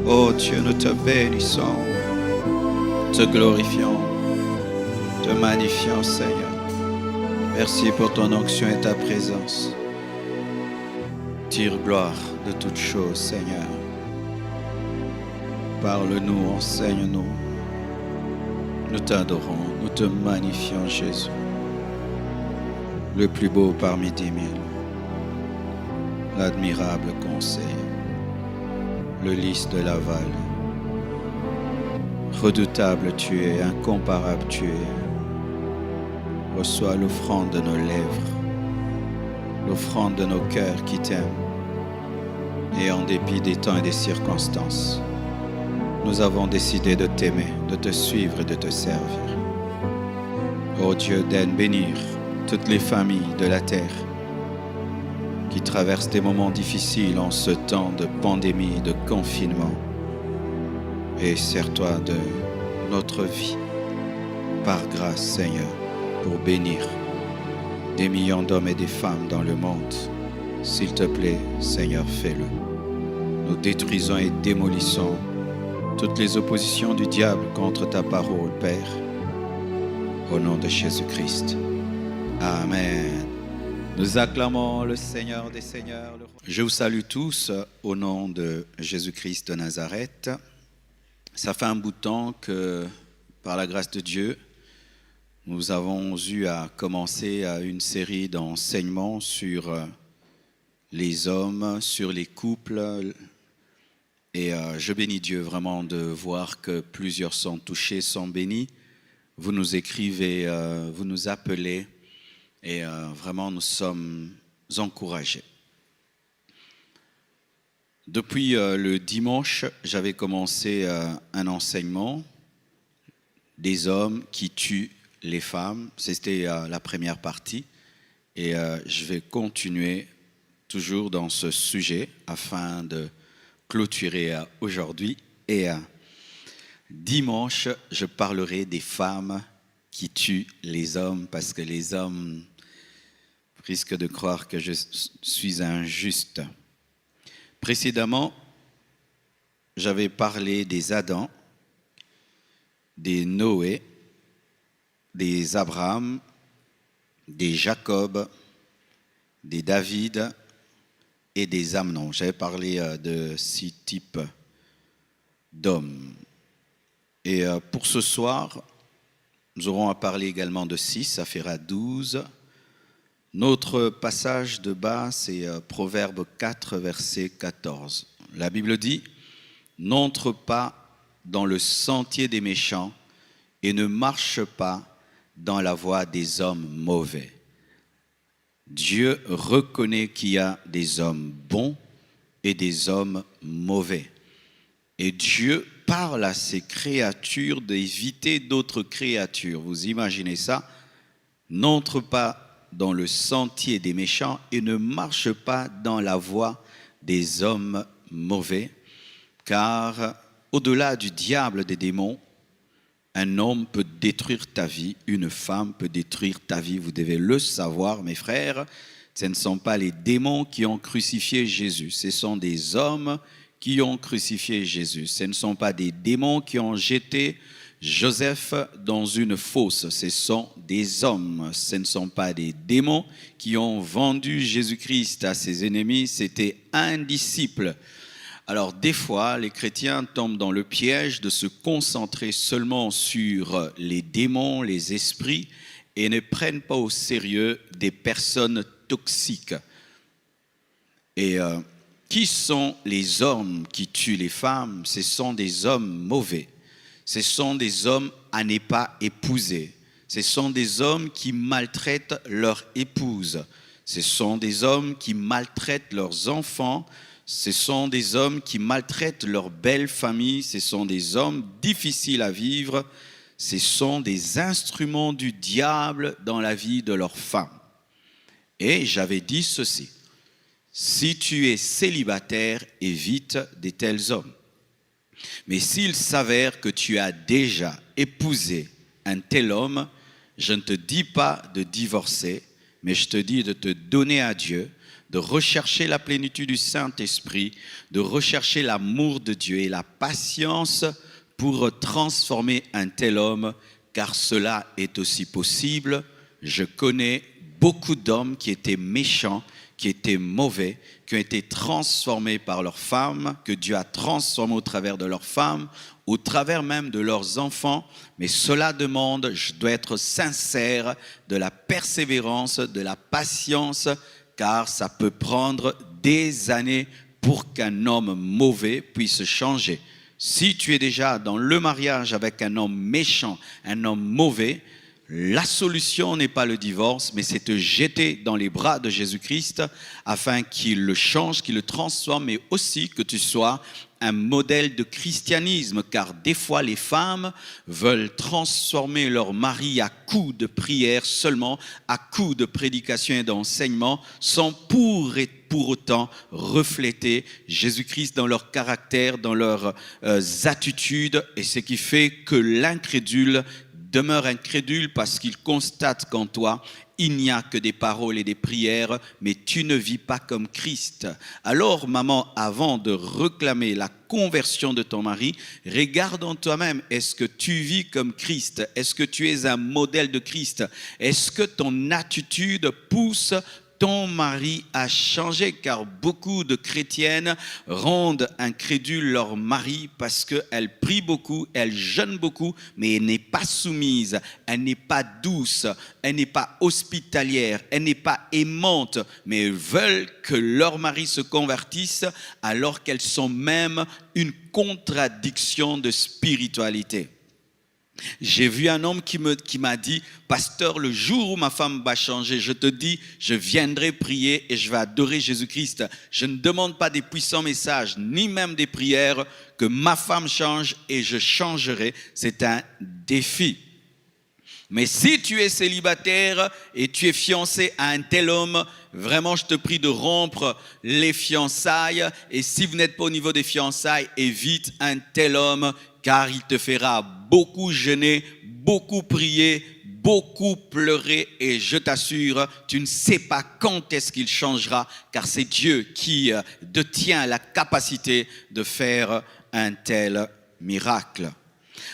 Oh Dieu, nous te bénissons, te glorifions, te magnifions, Seigneur. Merci pour ton onction et ta présence. Tire gloire de toutes choses, Seigneur. Parle-nous, enseigne-nous. Nous t'adorons, nous te magnifions, Jésus. Le plus beau parmi 10 000. L'admirable conseil. Le lys de Laval. Redoutable tu es, incomparable tu es. Reçois l'offrande de nos lèvres, l'offrande de nos cœurs qui t'aiment. Et en dépit des temps et des circonstances, nous avons décidé de t'aimer, de te suivre et de te servir. Ô Dieu, daigne bénir toutes les familles de la terre qui traversent des moments difficiles en ce temps de pandémie, de confinement. Et sers-toi de notre vie, par grâce, Seigneur, pour bénir des millions d'hommes et des femmes dans le monde. S'il te plaît, Seigneur, fais-le. Nous détruisons et démolissons toutes les oppositions du diable contre ta parole, Père, au nom de Jésus-Christ. Amen. Nous acclamons le Seigneur des Seigneurs. Je vous salue tous au nom de Jésus-Christ de Nazareth. Ça fait un bout de temps que, par la grâce de Dieu, nous avons eu à commencer une série d'enseignements sur les hommes, sur les couples. Et je bénis Dieu vraiment de voir que plusieurs sont touchés, sont bénis. Vous nous écrivez, vous nous appelez. Et vraiment, nous sommes encouragés. Depuis le dimanche, j'avais commencé un enseignement des hommes qui tuent les femmes. C'était la première partie. Et je vais continuer toujours dans ce sujet afin de clôturer aujourd'hui. Et dimanche, je parlerai des femmes qui tuent les hommes parce que les hommes risquent de croire que je suis injuste. Précédemment, j'avais parlé des Adam, des Noé, des Abraham, des Jacob, des David et des Amnon. J'avais parlé de 6 types d'hommes. Et pour ce soir, nous aurons à parler également de 6, ça fera 12. Notre passage de base, c'est Proverbe 4, verset 14. La Bible dit « N'entre pas dans le sentier des méchants et ne marche pas dans la voie des hommes mauvais. » Dieu reconnaît qu'il y a des hommes bons et des hommes mauvais. Et Dieu parle à ses créatures d'éviter d'autres créatures. Vous imaginez ça? N'entre pas dans le sentier des méchants et ne marche pas dans la voie des hommes mauvais. Car au-delà du diable, des démons, un homme peut détruire ta vie, une femme peut détruire ta vie. Vous devez le savoir, mes frères. Ce ne sont pas les démons qui ont crucifié Jésus. Ce sont des hommes qui ont crucifié Jésus. Ce ne sont pas des démons qui ont jeté Joseph dans une fosse. Ce sont des hommes. Ce ne sont pas des démons qui ont vendu Jésus-Christ à ses ennemis. C'était un disciple. Alors, des fois, les chrétiens tombent dans le piège de se concentrer seulement sur les démons, les esprits, et ne prennent pas au sérieux des personnes toxiques. Et qui sont les hommes qui tuent les femmes? Ce sont des hommes mauvais. Ce sont des hommes à ne pas épouser. Ce sont des hommes qui maltraitent leur épouse. Ce sont des hommes qui maltraitent leurs enfants. Ce sont des hommes qui maltraitent leur belle famille. Ce sont des hommes difficiles à vivre. Ce sont des instruments du diable dans la vie de leurs femmes. Et j'avais dit ceci. Si tu es célibataire, évite de tels hommes. Mais s'il s'avère que tu as déjà épousé un tel homme, je ne te dis pas de divorcer, mais je te dis de te donner à Dieu, de rechercher la plénitude du Saint-Esprit, de rechercher l'amour de Dieu et la patience pour transformer un tel homme, car cela est aussi possible. Je connais beaucoup d'hommes qui étaient méchants, qui étaient mauvais, qui ont été transformés par leurs femmes, que Dieu a transformés au travers de leurs femmes, au travers même de leurs enfants. Mais cela demande, je dois être sincère, de la persévérance, de la patience, car ça peut prendre des années pour qu'un homme mauvais puisse changer. Si tu es déjà dans le mariage avec un homme méchant, un homme mauvais, la solution n'est pas le divorce, mais c'est te jeter dans les bras de Jésus-Christ afin qu'il le change, qu'il le transforme, mais aussi que tu sois un modèle de christianisme, car des fois les femmes veulent transformer leur mari à coups de prière seulement, à coups de prédication et d'enseignement, sans pour autant refléter Jésus-Christ dans leur caractère, dans leurs attitudes, et ce qui fait que l'incrédule demeure incrédule parce qu'il constate qu'en toi, il n'y a que des paroles et des prières, mais tu ne vis pas comme Christ. Alors, maman, avant de réclamer la conversion de ton mari, regarde en toi-même, est-ce que tu vis comme Christ? Est-ce que tu es un modèle de Christ? Est-ce que ton attitude pousse ton mari a changé? Car beaucoup de chrétiennes rendent incrédules leur mari parce qu'elle prie beaucoup, elle jeûne beaucoup, mais elle n'est pas soumise, elle n'est pas douce, elle n'est pas hospitalière, elle n'est pas aimante, mais elles veulent que leur mari se convertisse alors qu'elles sont même une contradiction de spiritualité. J'ai vu un homme qui m'a dit, pasteur, le jour où ma femme va changer, je te dis, je viendrai prier et je vais adorer Jésus-Christ. Je ne demande pas des puissants messages, ni même des prières, que ma femme change et je changerai. C'est un défi. Mais si tu es célibataire et tu es fiancé à un tel homme, vraiment je te prie de rompre les fiançailles. Et si vous n'êtes pas au niveau des fiançailles, évite un tel homme, car il te fera beaucoup jeûner, beaucoup prier, beaucoup pleurer, et je t'assure, tu ne sais pas quand est-ce qu'il changera, car c'est Dieu qui détient la capacité de faire un tel miracle.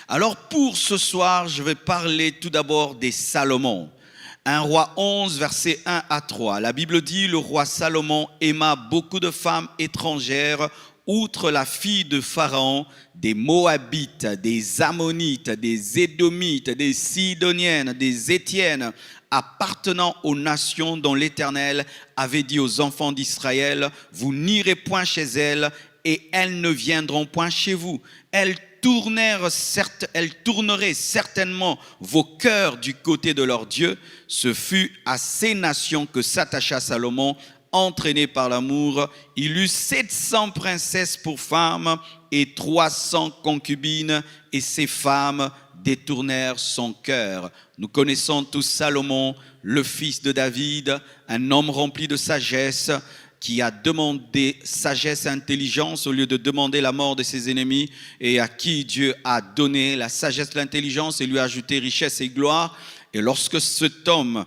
Alors pour ce soir, je vais parler tout d'abord des Salomon. 1 Roi 11, versets 1 à 3. La Bible dit, le roi Salomon aima beaucoup de femmes étrangères, outre la fille de Pharaon, des Moabites, des Ammonites, des Édomites, des Sidoniennes, des Étiennes, appartenant aux nations dont l'Éternel avait dit aux enfants d'Israël, vous n'irez point chez elles et elles ne viendront point chez vous. Elles tourneraient certainement vos cœurs du côté de leur Dieu. Ce fut à ces nations que s'attacha Salomon, entraîné par l'amour. Il eut 700 princesses pour femmes et 300 concubines, et ces femmes détournèrent son cœur. Nous connaissons tous Salomon, le fils de David, un homme rempli de sagesse, qui a demandé sagesse et intelligence au lieu de demander la mort de ses ennemis, et à qui Dieu a donné la sagesse et l'intelligence et lui a ajouté richesse et gloire. Et lorsque cet homme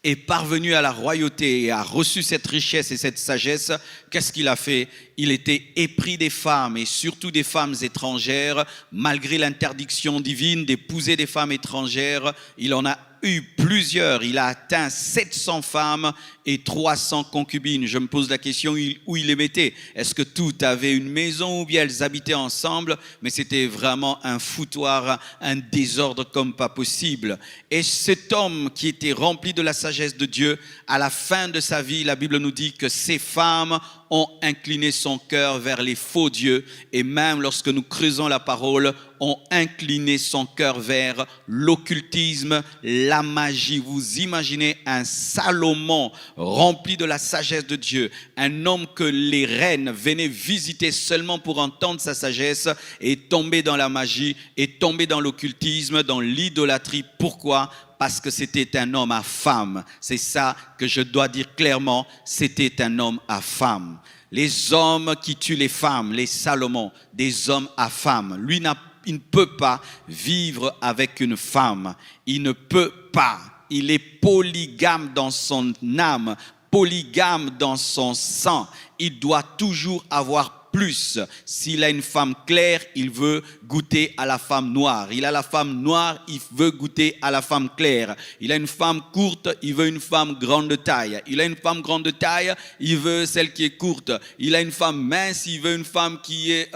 est parvenu à la royauté et a reçu cette richesse et cette sagesse, qu'est-ce qu'il a fait? Il était épris des femmes, et surtout des femmes étrangères. Malgré l'interdiction divine d'épouser des femmes étrangères, il en a eu plusieurs. Il a atteint 700 femmes et 300 concubines. Je me pose la question, où il les mettait? Est-ce que toutes avaient une maison ou bien elles habitaient ensemble? Mais c'était vraiment un foutoir, un désordre comme pas possible. Et cet homme qui était rempli de la sagesse de Dieu, à la fin de sa vie, la Bible nous dit que ces femmes ont incliné son cœur vers les faux dieux, et même lorsque nous creusons la parole, ont incliné son cœur vers l'occultisme, la magie. Vous imaginez un Salomon rempli de la sagesse de Dieu, un homme que les reines venaient visiter seulement pour entendre sa sagesse, et tomber dans la magie, et tomber dans l'occultisme, dans l'idolâtrie. Pourquoi? Parce que c'était un homme à femme. C'est ça que je dois dire clairement, c'était un homme à femme. Les hommes qui tuent les femmes, les Salomon, des hommes à femme. Lui, il ne peut pas vivre avec une femme. Il ne peut pas. Il est polygame dans son âme, polygame dans son sang. Il doit toujours avoir plus. S'il a une femme claire, il veut goûter à la femme noire. Il a la femme noire, il veut goûter à la femme claire. Il a une femme courte, il veut une femme grande de taille. Il a une femme grande de taille, il veut celle qui est courte. Il a une femme mince, il veut une femme qui est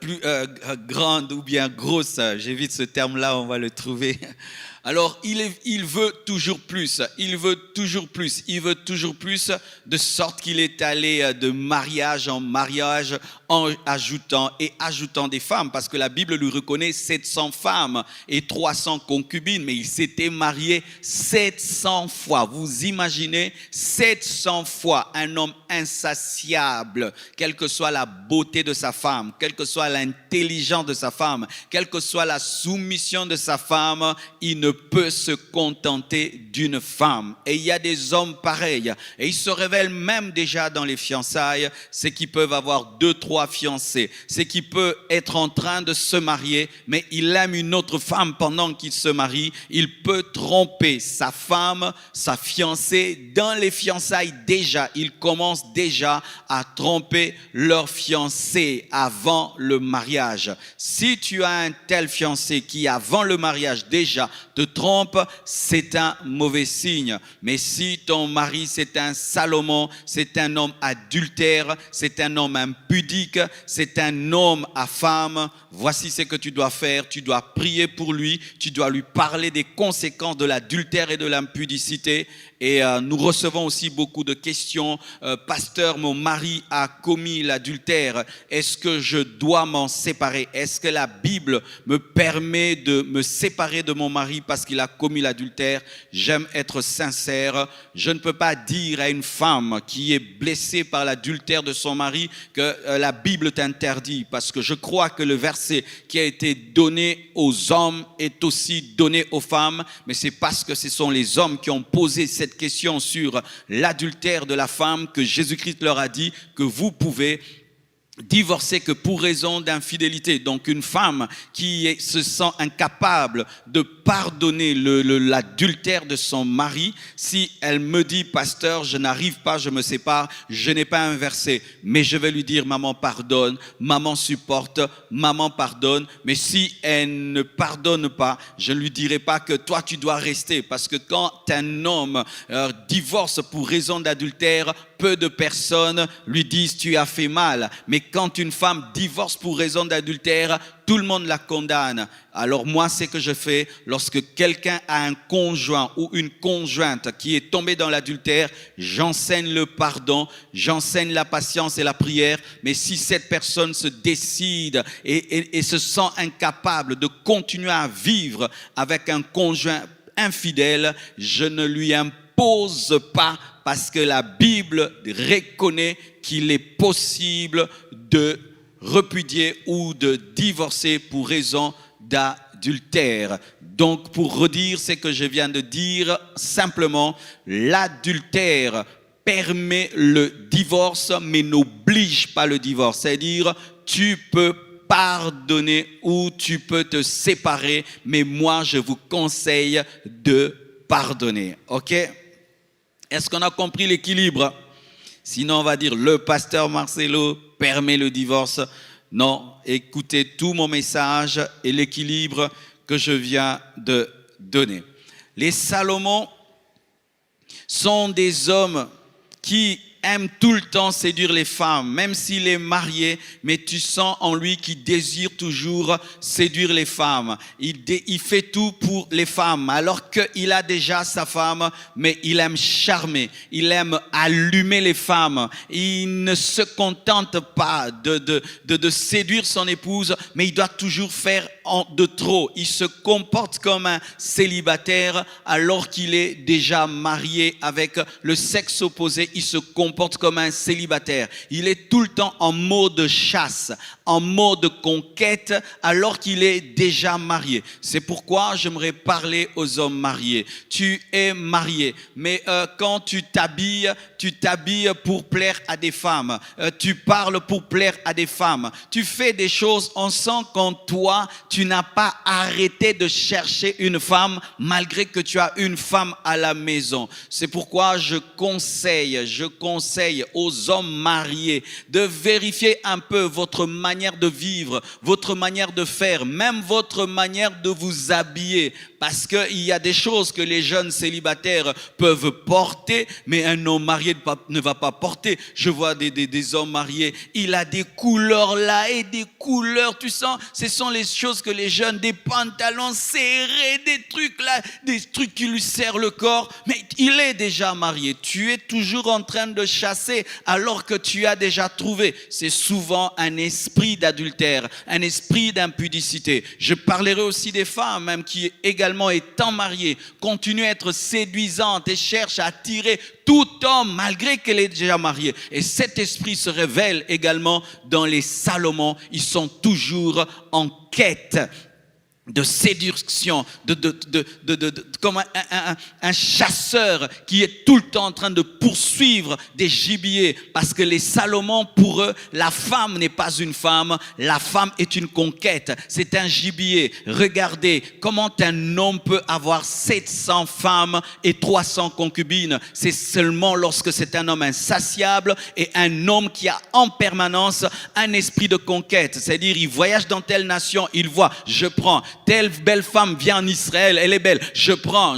plus grande ou bien grosse. J'évite ce terme-là, on va le trouver. Alors, il veut toujours plus, il veut toujours plus, il veut toujours plus, de sorte qu'il est allé de mariage en mariage en ajoutant des femmes, parce que la Bible lui reconnaît 700 femmes et 300 concubines, mais il s'était marié 700 fois. Vous imaginez 700 fois un homme insatiable, quelle que soit la beauté de sa femme, quelle que soit l'intelligence de sa femme, quelle que soit la soumission de sa femme, il ne peut se contenter d'une femme. Et il y a des hommes pareils, et ils se révèlent même déjà dans les fiançailles, c'est qu'ils peuvent avoir 2-3 fiancés, c'est qu'il peut être en train de se marier, mais il aime une autre femme pendant qu'il se marie. Il peut tromper sa femme, sa fiancée dans les fiançailles déjà. Il commence déjà à tromper leur fiancé avant le mariage. Si tu as un tel fiancé qui avant le mariage déjà te trompe, c'est un mauvais signe. Mais si ton mari c'est un Salomon, c'est un homme adultère, c'est un homme impudique, c'est un homme à femme, voici ce que tu dois faire. Tu dois prier pour lui, tu dois lui parler des conséquences de l'adultère et de l'impudicité. Et nous recevons aussi beaucoup de questions. Pasteur, mon mari a commis l'adultère. Est-ce que je dois m'en séparer? Est-ce que la Bible me permet de me séparer de mon mari parce qu'il a commis l'adultère? J'aime être sincère. Je ne peux pas dire à une femme qui est blessée par l'adultère de son mari que la Bible t'interdit, parce que je crois que le verset qui a été donné aux hommes est aussi donné aux femmes, mais c'est parce que ce sont les hommes qui ont posé cette question sur l'adultère de la femme que Jésus-Christ leur a dit que vous pouvez divorcer que pour raison d'infidélité. Donc une femme qui se sent incapable de pardonner l'adultère de son mari, si elle me dit pasteur je n'arrive pas, je me sépare, je n'ai pas un verset, mais je vais lui dire maman pardonne, maman supporte, maman pardonne. Mais si elle ne pardonne pas, je ne lui dirai pas que toi tu dois rester, parce que quand un homme divorce pour raison d'adultère, peu de personnes lui disent tu as fait mal. Mais quand une femme divorce pour raison d'adultère, tout le monde la condamne. Alors moi, ce que je fais, lorsque quelqu'un a un conjoint ou une conjointe qui est tombée dans l'adultère, j'enseigne le pardon, j'enseigne la patience et la prière. Mais si cette personne se décide et se sent incapable de continuer à vivre avec un conjoint infidèle, je ne lui impose pas, parce que la Bible reconnaît qu'il est possible de repudier ou de divorcer pour raison d'adultère. Donc, pour redire ce que je viens de dire, simplement, l'adultère permet le divorce, mais n'oblige pas le divorce. C'est-à-dire, tu peux pardonner ou tu peux te séparer, mais moi, je vous conseille de pardonner. OK? Est-ce qu'on a compris l'équilibre? Sinon, on va dire le pasteur Marcelo permet le divorce. Non, écoutez tout mon message et l'équilibre que je viens de donner. Les Salomon sont des hommes qui aiment tout le temps séduire les femmes, même s'il est marié, mais tu sens en lui qu'il désire toujours séduire les femmes. Il fait tout pour les femmes, alors qu'il a déjà sa femme, mais il aime charmer, il aime allumer les femmes. Il ne se contente pas de séduire son épouse, mais il doit toujours faire de trop. Il se comporte comme un célibataire alors qu'il est déjà marié avec le sexe opposé. Il se comporte comme un célibataire. Il est tout le temps en mode chasse, en mode conquête alors qu'il est déjà marié. C'est pourquoi j'aimerais parler aux hommes mariés. Tu es marié, mais quand tu t'habilles, tu t'habilles pour plaire à des femmes, tu parles pour plaire à des femmes, tu fais des choses, on sent qu'en toi, tu n'as pas arrêté de chercher une femme malgré que tu as une femme à la maison. C'est pourquoi je conseille aux hommes mariés de vérifier un peu votre manière de vivre, votre manière de faire, même votre manière de vous habiller. Parce qu'il y a des choses que les jeunes célibataires peuvent porter, mais un homme marié ne va pas porter. Je vois des hommes mariés, il a des couleurs là et des couleurs, tu sens, ce sont les choses que les jeunes, des pantalons serrés, des trucs là, des trucs qui lui serrent le corps. Mais il est déjà marié, tu es toujours en train de chasser alors que tu as déjà trouvé. C'est souvent un esprit d'adultère, un esprit d'impudicité. Je parlerai aussi des femmes même qui également étant mariée, continue à être séduisante et cherche à attirer tout homme malgré qu'elle est déjà mariée. Et cet esprit se révèle également dans les Salomon. Ils sont toujours en quête de séduction, comme un chasseur qui est tout le temps en train de poursuivre des gibiers, parce que les Salomon, pour eux, la femme n'est pas une femme, la femme est une conquête, c'est un gibier. Regardez comment un homme peut avoir 700 femmes et 300 concubines. C'est seulement lorsque c'est un homme insatiable et un homme qui a en permanence un esprit de conquête, c'est-à-dire il voyage dans telle nation, il voit, je prends. Telle belle femme vient en Israël, elle est belle. Je prends.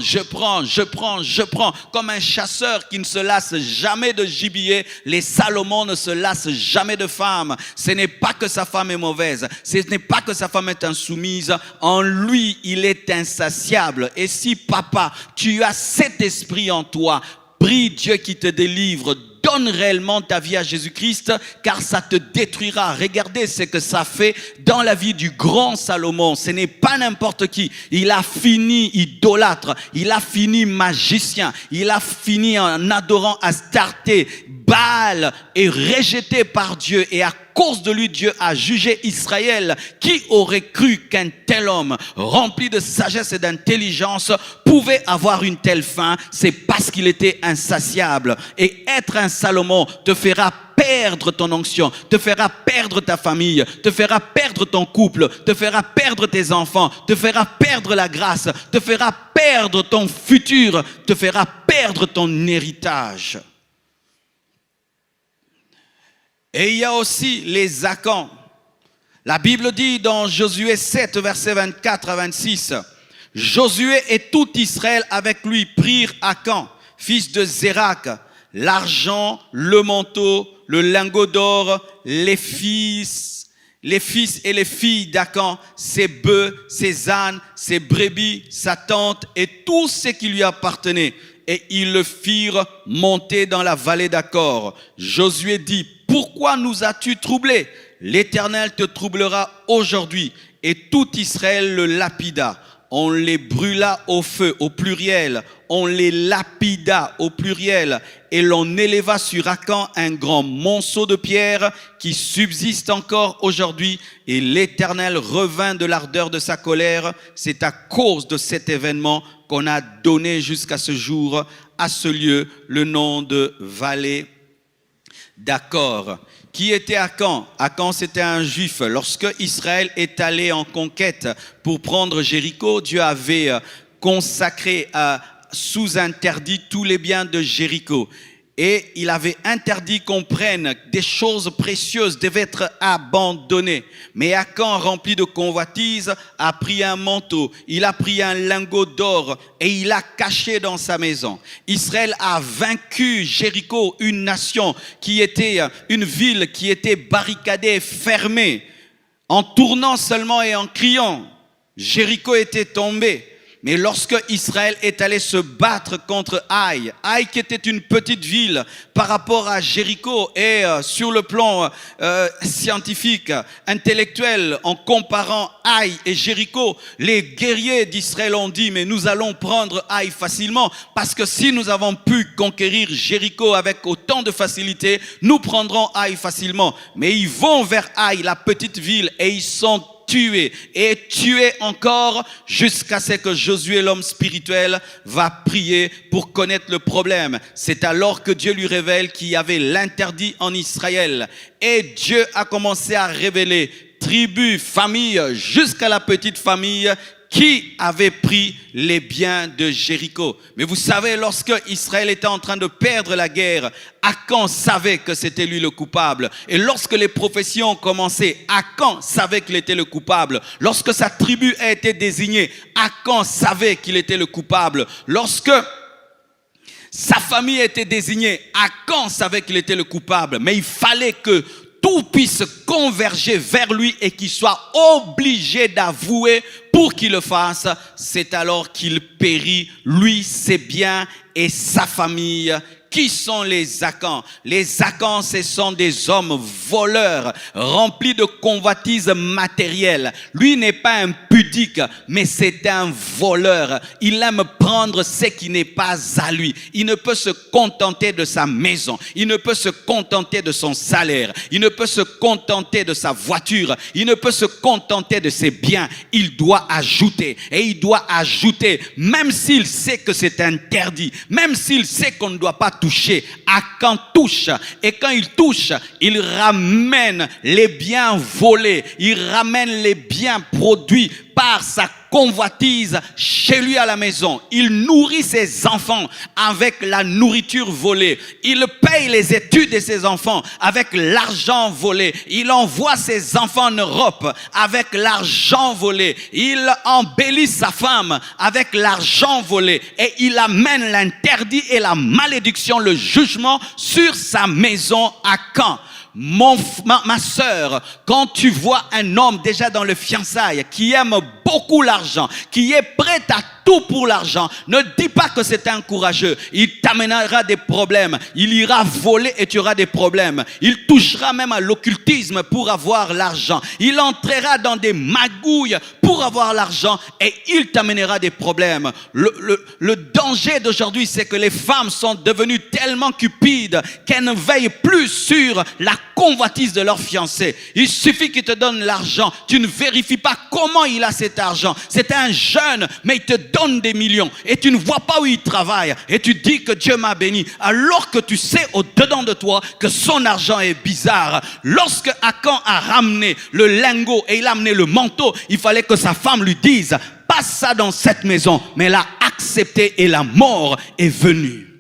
Comme un chasseur qui ne se lasse jamais de gibier, les Salomon ne se lassent jamais de femmes. Ce n'est pas que sa femme est mauvaise, ce n'est pas que sa femme est insoumise. En lui, il est insatiable. Et si papa, tu as cet esprit en toi, prie Dieu qui te délivre. Donne réellement ta vie à Jésus-Christ, car ça te détruira. Regardez ce que ça fait dans la vie du grand Salomon. Ce n'est pas n'importe qui. Il a fini idolâtre, il a fini magicien, il a fini en adorant Astarté, Baal, et rejeté par Dieu. Et à cause de lui, Dieu a jugé Israël. Qui aurait cru qu'un tel homme, rempli de sagesse et d'intelligence, pouvait avoir une telle fin? C'est parce qu'il était insatiable. Et être un Salomon te fera perdre ton onction, te fera perdre ta famille, te fera perdre ton couple, te fera perdre tes enfants, te fera perdre la grâce, te fera perdre ton futur, te fera perdre ton héritage. Et il y a aussi les Acans. La Bible dit dans Josué 7, versets 24 à 26, Josué et tout Israël avec lui prirent Akan, fils de Zérak, l'argent, le manteau, le lingot d'or, les fils et les filles d'Akan, ses bœufs, ses ânes, ses brebis, sa tente et tout ce qui lui appartenait. Et ils le firent monter dans la vallée d'Acor. Josué dit, pourquoi nous as-tu troublés? L'Éternel te troublera aujourd'hui. Et tout Israël le lapida. On les brûla au feu, au pluriel. On les lapida au pluriel. Et l'on éleva sur Akan un grand monceau de pierre qui subsiste encore aujourd'hui. Et l'Éternel revint de l'ardeur de sa colère. C'est à cause de cet événement qu'on a donné jusqu'à ce jour à ce lieu le nom de vallée d'Acor. Qui était Akan? Akan, c'était un juif. Lorsque Israël est allé en conquête pour prendre Jéricho, Dieu avait consacré sous interdit tous les biens de Jéricho. Et il avait interdit qu'on prenne des choses précieuses, devaient être abandonnées. Mais Akan, rempli de convoitise, a pris un manteau, il a pris un lingot d'or et il l'a caché dans sa maison. Israël a vaincu Jéricho, une nation qui était, une ville qui était barricadée, fermée. En tournant seulement et en criant, Jéricho était tombé. Mais lorsque Israël est allé se battre contre Haï, Haï qui était une petite ville par rapport à Jéricho, et sur le plan scientifique, intellectuel, en comparant Haï et Jéricho, les guerriers d'Israël ont dit, mais nous allons prendre Haï facilement, parce que si nous avons pu conquérir Jéricho avec autant de facilité, nous prendrons Haï facilement. Mais ils vont vers Haï, la petite ville, et ils sont tué et tué encore jusqu'à ce que Josué, l'homme spirituel, va prier pour connaître le problème. C'est alors que Dieu lui révèle qu'il y avait l'interdit en Israël. Et Dieu a commencé à révéler tribus, familles, jusqu'à la petite famille qui avait pris les biens de Jéricho. Mais vous savez, lorsque Israël était en train de perdre la guerre, Akan savait que c'était lui le coupable. Et lorsque les prophéties ont commencé, Akan savait qu'il était le coupable. Lorsque sa tribu a été désignée, Akan savait qu'il était le coupable. Lorsque sa famille a été désignée, Akan savait qu'il était le coupable. Mais il fallait que tout puisse converger vers lui et qu'il soit obligé d'avouer pour qu'il le fasse. C'est alors qu'il périt, lui, ses biens et sa famille. Qui sont les Akans? Les Akans, ce sont des hommes voleurs, remplis de convoitises matérielles. Lui n'est pas un pudique, mais c'est un voleur. Il aime prendre ce qui n'est pas à lui. Il ne peut se contenter de sa maison. Il ne peut se contenter de son salaire. Il ne peut se contenter de sa voiture. Il ne peut se contenter de ses biens. Il doit ajouter. Et il doit ajouter, même s'il sait que c'est interdit, même s'il sait qu'on ne doit pas toucher. Akan touche, et quand il touche, il ramène les biens volés, il ramène les biens produits par sa convoitise chez lui à la maison. Il nourrit ses enfants avec la nourriture volée. Il paye les études de ses enfants avec l'argent volé. Il envoie ses enfants en Europe avec l'argent volé. Il embellit sa femme avec l'argent volé. Et il amène l'interdit et la malédiction, le jugement sur sa maison. à quand? Ma sœur, quand tu vois un homme déjà dans le fiançailles qui aime beaucoup l'argent, qui est prêt à tout pour l'argent, ne dis pas que c'est un courageux. Il t'amènera des problèmes. Il ira voler et tu auras des problèmes. Il touchera même à l'occultisme pour avoir l'argent. Il entrera dans des magouilles pour avoir l'argent et il t'amènera des problèmes. Le danger d'aujourd'hui, c'est que les femmes sont devenues tellement cupides qu'elles ne veillent plus sur la convoitise de leur fiancé. Il suffit qu'il te donne l'argent. Tu ne vérifies pas comment il a cet argent. C'est un jeune, mais il te donne des millions et tu ne vois pas où il travaille et tu dis que Dieu m'a béni alors que tu sais au-dedans de toi que son argent est bizarre. Lorsque Akan a ramené le lingot et il a amené le manteau, il fallait que sa femme lui dise pas ça dans cette maison, mais elle a accepté et la mort est venue.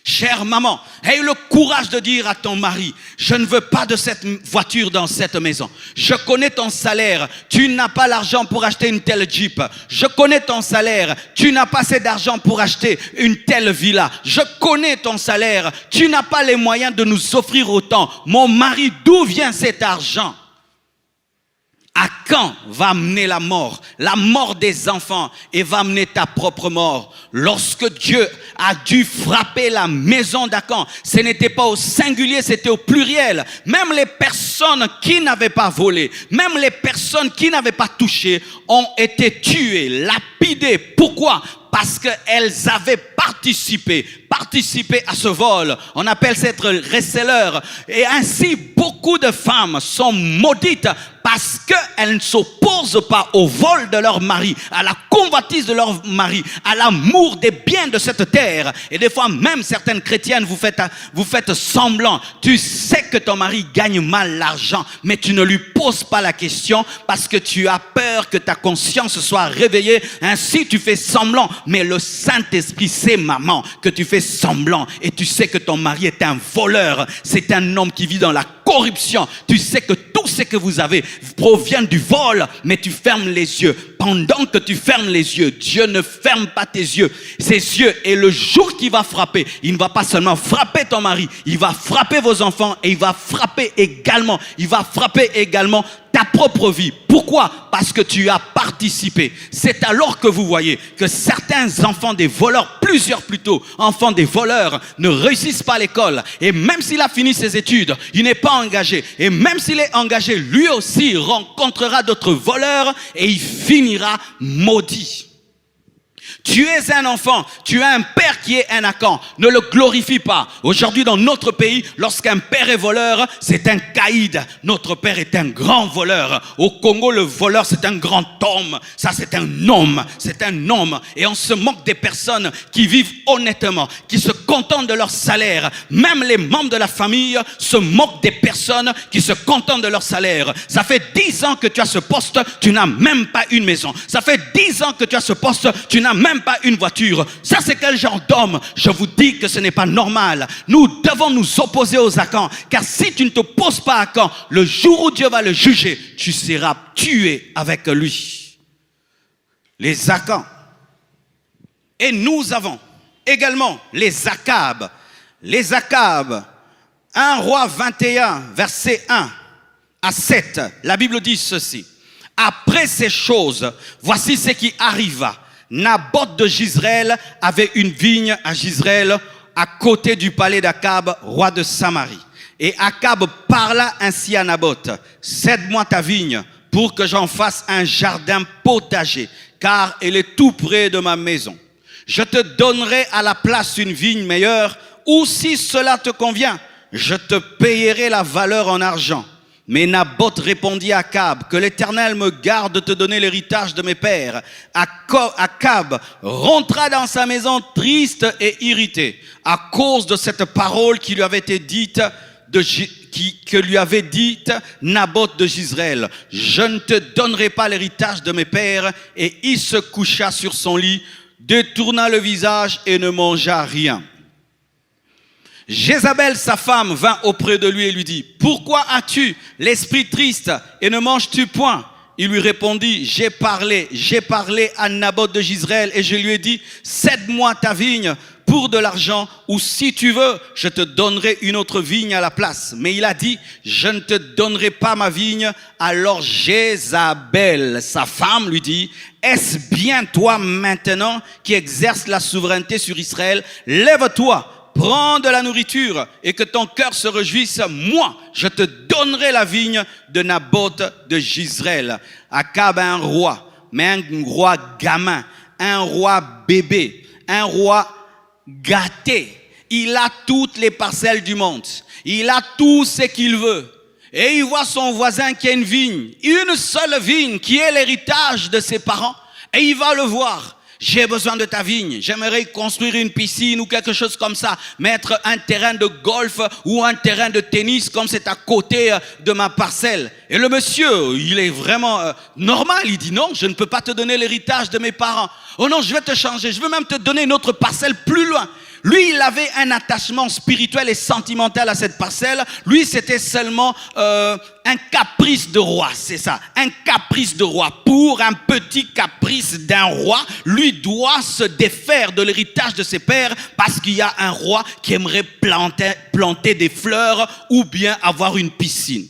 Chère maman, aie le courage de dire à ton mari, je ne veux pas de cette voiture dans cette maison. Je connais ton salaire, tu n'as pas l'argent pour acheter une telle Jeep. Je connais ton salaire, tu n'as pas assez d'argent pour acheter une telle villa. Je connais ton salaire, tu n'as pas les moyens de nous offrir autant. Mon mari, d'où vient cet argent? Akan va amener la mort des enfants et va amener ta propre mort. Lorsque Dieu a dû frapper la maison d'Akan, ce n'était pas au singulier, c'était au pluriel. Même les personnes qui n'avaient pas volé, même les personnes qui n'avaient pas touché ont été tuées, lapidées. Pourquoi? Parce qu'elles avaient participé à ce vol. On appelle ça être receleur. Et ainsi, beaucoup de femmes sont maudites parce qu'elles ne s'opposent pas au vol de leur mari, à la convoitise de leur mari, à l'amour des biens de cette terre. Et des fois, même certaines chrétiennes, vous faites semblant. Tu sais que ton mari gagne mal l'argent, mais tu ne lui poses pas la question parce que tu as peur que ta conscience soit réveillée. Ainsi, tu fais semblant. Mais le Saint-Esprit sait, maman, que tu fais semblant et tu sais que ton mari est un voleur. C'est un homme qui vit dans la corruption. Tu sais que tout ce que vous avez provient du vol, mais tu fermes les yeux. Pendant que tu fermes les yeux, Dieu ne ferme pas tes yeux, ses yeux. Et le jour qu'il va frapper, il ne va pas seulement frapper ton mari, il va frapper vos enfants et il va frapper également ta propre vie. Pourquoi? Parce que tu as participé. C'est alors que vous voyez que certains enfants des voleurs, plusieurs plutôt, enfants des voleurs, ne réussissent pas à l'école. Et même s'il a fini ses études, il n'est pas engagé. Et même s'il est engagé, lui aussi rencontrera d'autres voleurs et il finira maudit. Tu es un enfant, tu as un père qui est un Akan. Ne le glorifie pas. Aujourd'hui, dans notre pays, lorsqu'un père est voleur, c'est un caïd. Notre père est un grand voleur. Au Congo, le voleur, c'est un grand homme. Ça, c'est un homme. C'est un homme. Et on se moque des personnes qui vivent honnêtement, qui se contentent de leur salaire. Même les membres de la famille se moquent des personnes qui se contentent de leur salaire. Ça fait 10 ans que tu as ce poste, tu n'as même pas une maison. Ça fait 10 ans que tu as ce poste, tu n'as même pas une voiture. Ça, c'est quel genre d'homme? Je vous dis que ce n'est pas normal. Nous devons nous opposer aux Akans, car si tu ne te poses pas à Akan, le jour où Dieu va le juger, tu seras tué avec lui. Les Akans. Et nous avons également les Akab. Les Akab. 1 Roi 21, verset 1 à 7. La Bible dit ceci. Après ces choses, voici ce qui arriva. Naboth de Jizréel avait une vigne à Jizréel, à côté du palais d'Akab, roi de Samarie. Et Akab parla ainsi à Naboth. Cède-moi ta vigne pour que j'en fasse un jardin potager, car elle est tout près de ma maison. Je te donnerai à la place une vigne meilleure, ou si cela te convient, je te payerai la valeur en argent. Mais Naboth répondit à Akab, que l'Éternel me garde de te donner l'héritage de mes pères. Akab rentra dans sa maison triste et irrité à cause de cette parole qui lui avait été dite, que lui avait dite Naboth de Jizréel. Je ne te donnerai pas l'héritage de mes pères. Et il se coucha sur son lit, détourna le visage et ne mangea rien. Jézabel, sa femme, vint auprès de lui et lui dit, « Pourquoi as-tu l'esprit triste et ne manges-tu point ?» Il lui répondit, j'ai parlé à Naboth de Jizréel et je lui ai dit, « Cède-moi ta vigne pour de l'argent ou si tu veux, je te donnerai une autre vigne à la place. » Mais il a dit, « Je ne te donnerai pas ma vigne. » Alors Jézabel, sa femme, lui dit, « Est-ce bien toi maintenant qui exerces la souveraineté sur Israël? Lève-toi. Prends de la nourriture et que ton cœur se réjouisse. Moi, je te donnerai la vigne de Naboth de Jizréel. » Akab un roi, mais un roi gamin, un roi bébé, un roi gâté. Il a toutes les parcelles du monde. Il a tout ce qu'il veut. Et il voit son voisin qui a une vigne, une seule vigne qui est l'héritage de ses parents. Et il va le voir. J'ai besoin de ta vigne, j'aimerais construire une piscine ou quelque chose comme ça, mettre un terrain de golf ou un terrain de tennis comme c'est à côté de ma parcelle. Et le monsieur, il est vraiment normal, il dit non, je ne peux pas te donner l'héritage de mes parents. Oh non, je vais te changer, je veux même te donner une autre parcelle plus loin. Lui, il avait un attachement spirituel et sentimental à cette parcelle. Lui, c'était seulement un caprice de roi, c'est ça. Un caprice de roi. Pour un petit caprice d'un roi, lui doit se défaire de l'héritage de ses pères parce qu'il y a un roi qui aimerait planter des fleurs ou bien avoir une piscine.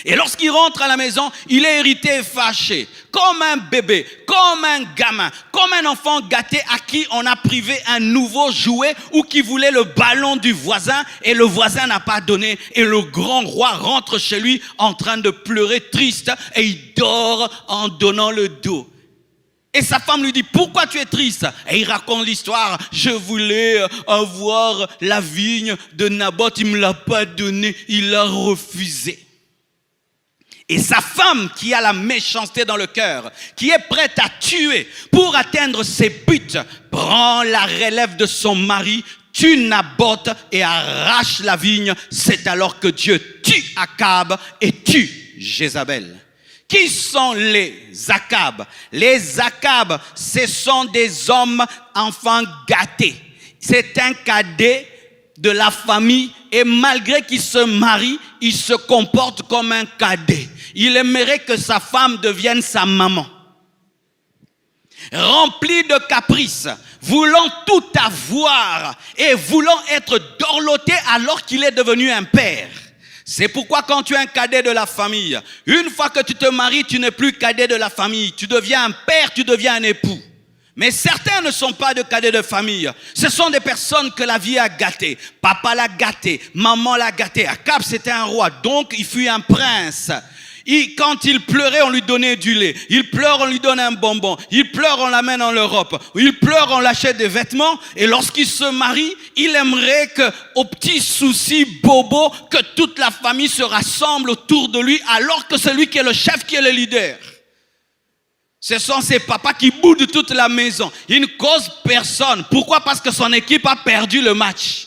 Et lorsqu'il rentre à la maison, il est irrité et fâché, comme un bébé, comme un gamin, comme un enfant gâté à qui on a privé un nouveau jouet ou qui voulait le ballon du voisin et le voisin n'a pas donné. Et le grand roi rentre chez lui en train de pleurer triste et il dort en donnant le dos. Et sa femme lui dit, pourquoi tu es triste? Et il raconte l'histoire. Je voulais avoir la vigne de Naboth, il ne me l'a pas donnée, il l'a refusé. Et sa femme qui a la méchanceté dans le cœur, qui est prête à tuer pour atteindre ses buts, prend la relève de son mari, tue Naboth et arrache la vigne. C'est alors que Dieu tue Akab et tue Jézabel. Qui sont les Akab? Les Akab, ce sont des hommes enfants gâtés. C'est un cadet de la famille et malgré qu'il se marie, il se comporte comme un cadet. Il aimerait que sa femme devienne sa maman. Rempli de caprices, voulant tout avoir et voulant être dorloté alors qu'il est devenu un père. C'est pourquoi quand tu es un cadet de la famille, une fois que tu te maries, tu n'es plus cadet de la famille. Tu deviens un père, tu deviens un époux. Mais certains ne sont pas de cadets de famille. Ce sont des personnes que la vie a gâtées. Papa l'a gâté, maman l'a gâté. Akab, c'était un roi, donc il fut un prince. Quand il pleurait, on lui donnait du lait. Il pleure, on lui donne un bonbon. Il pleure, on l'amène en Europe. Il pleure, on l'achète des vêtements. Et lorsqu'il se marie, il aimerait que, aux petits soucis bobos, que toute la famille se rassemble autour de lui, alors que c'est lui qui est le chef, qui est le leader. Ce sont ses papas qui boudent toute la maison. Il ne cause personne. Pourquoi? Parce que son équipe a perdu le match.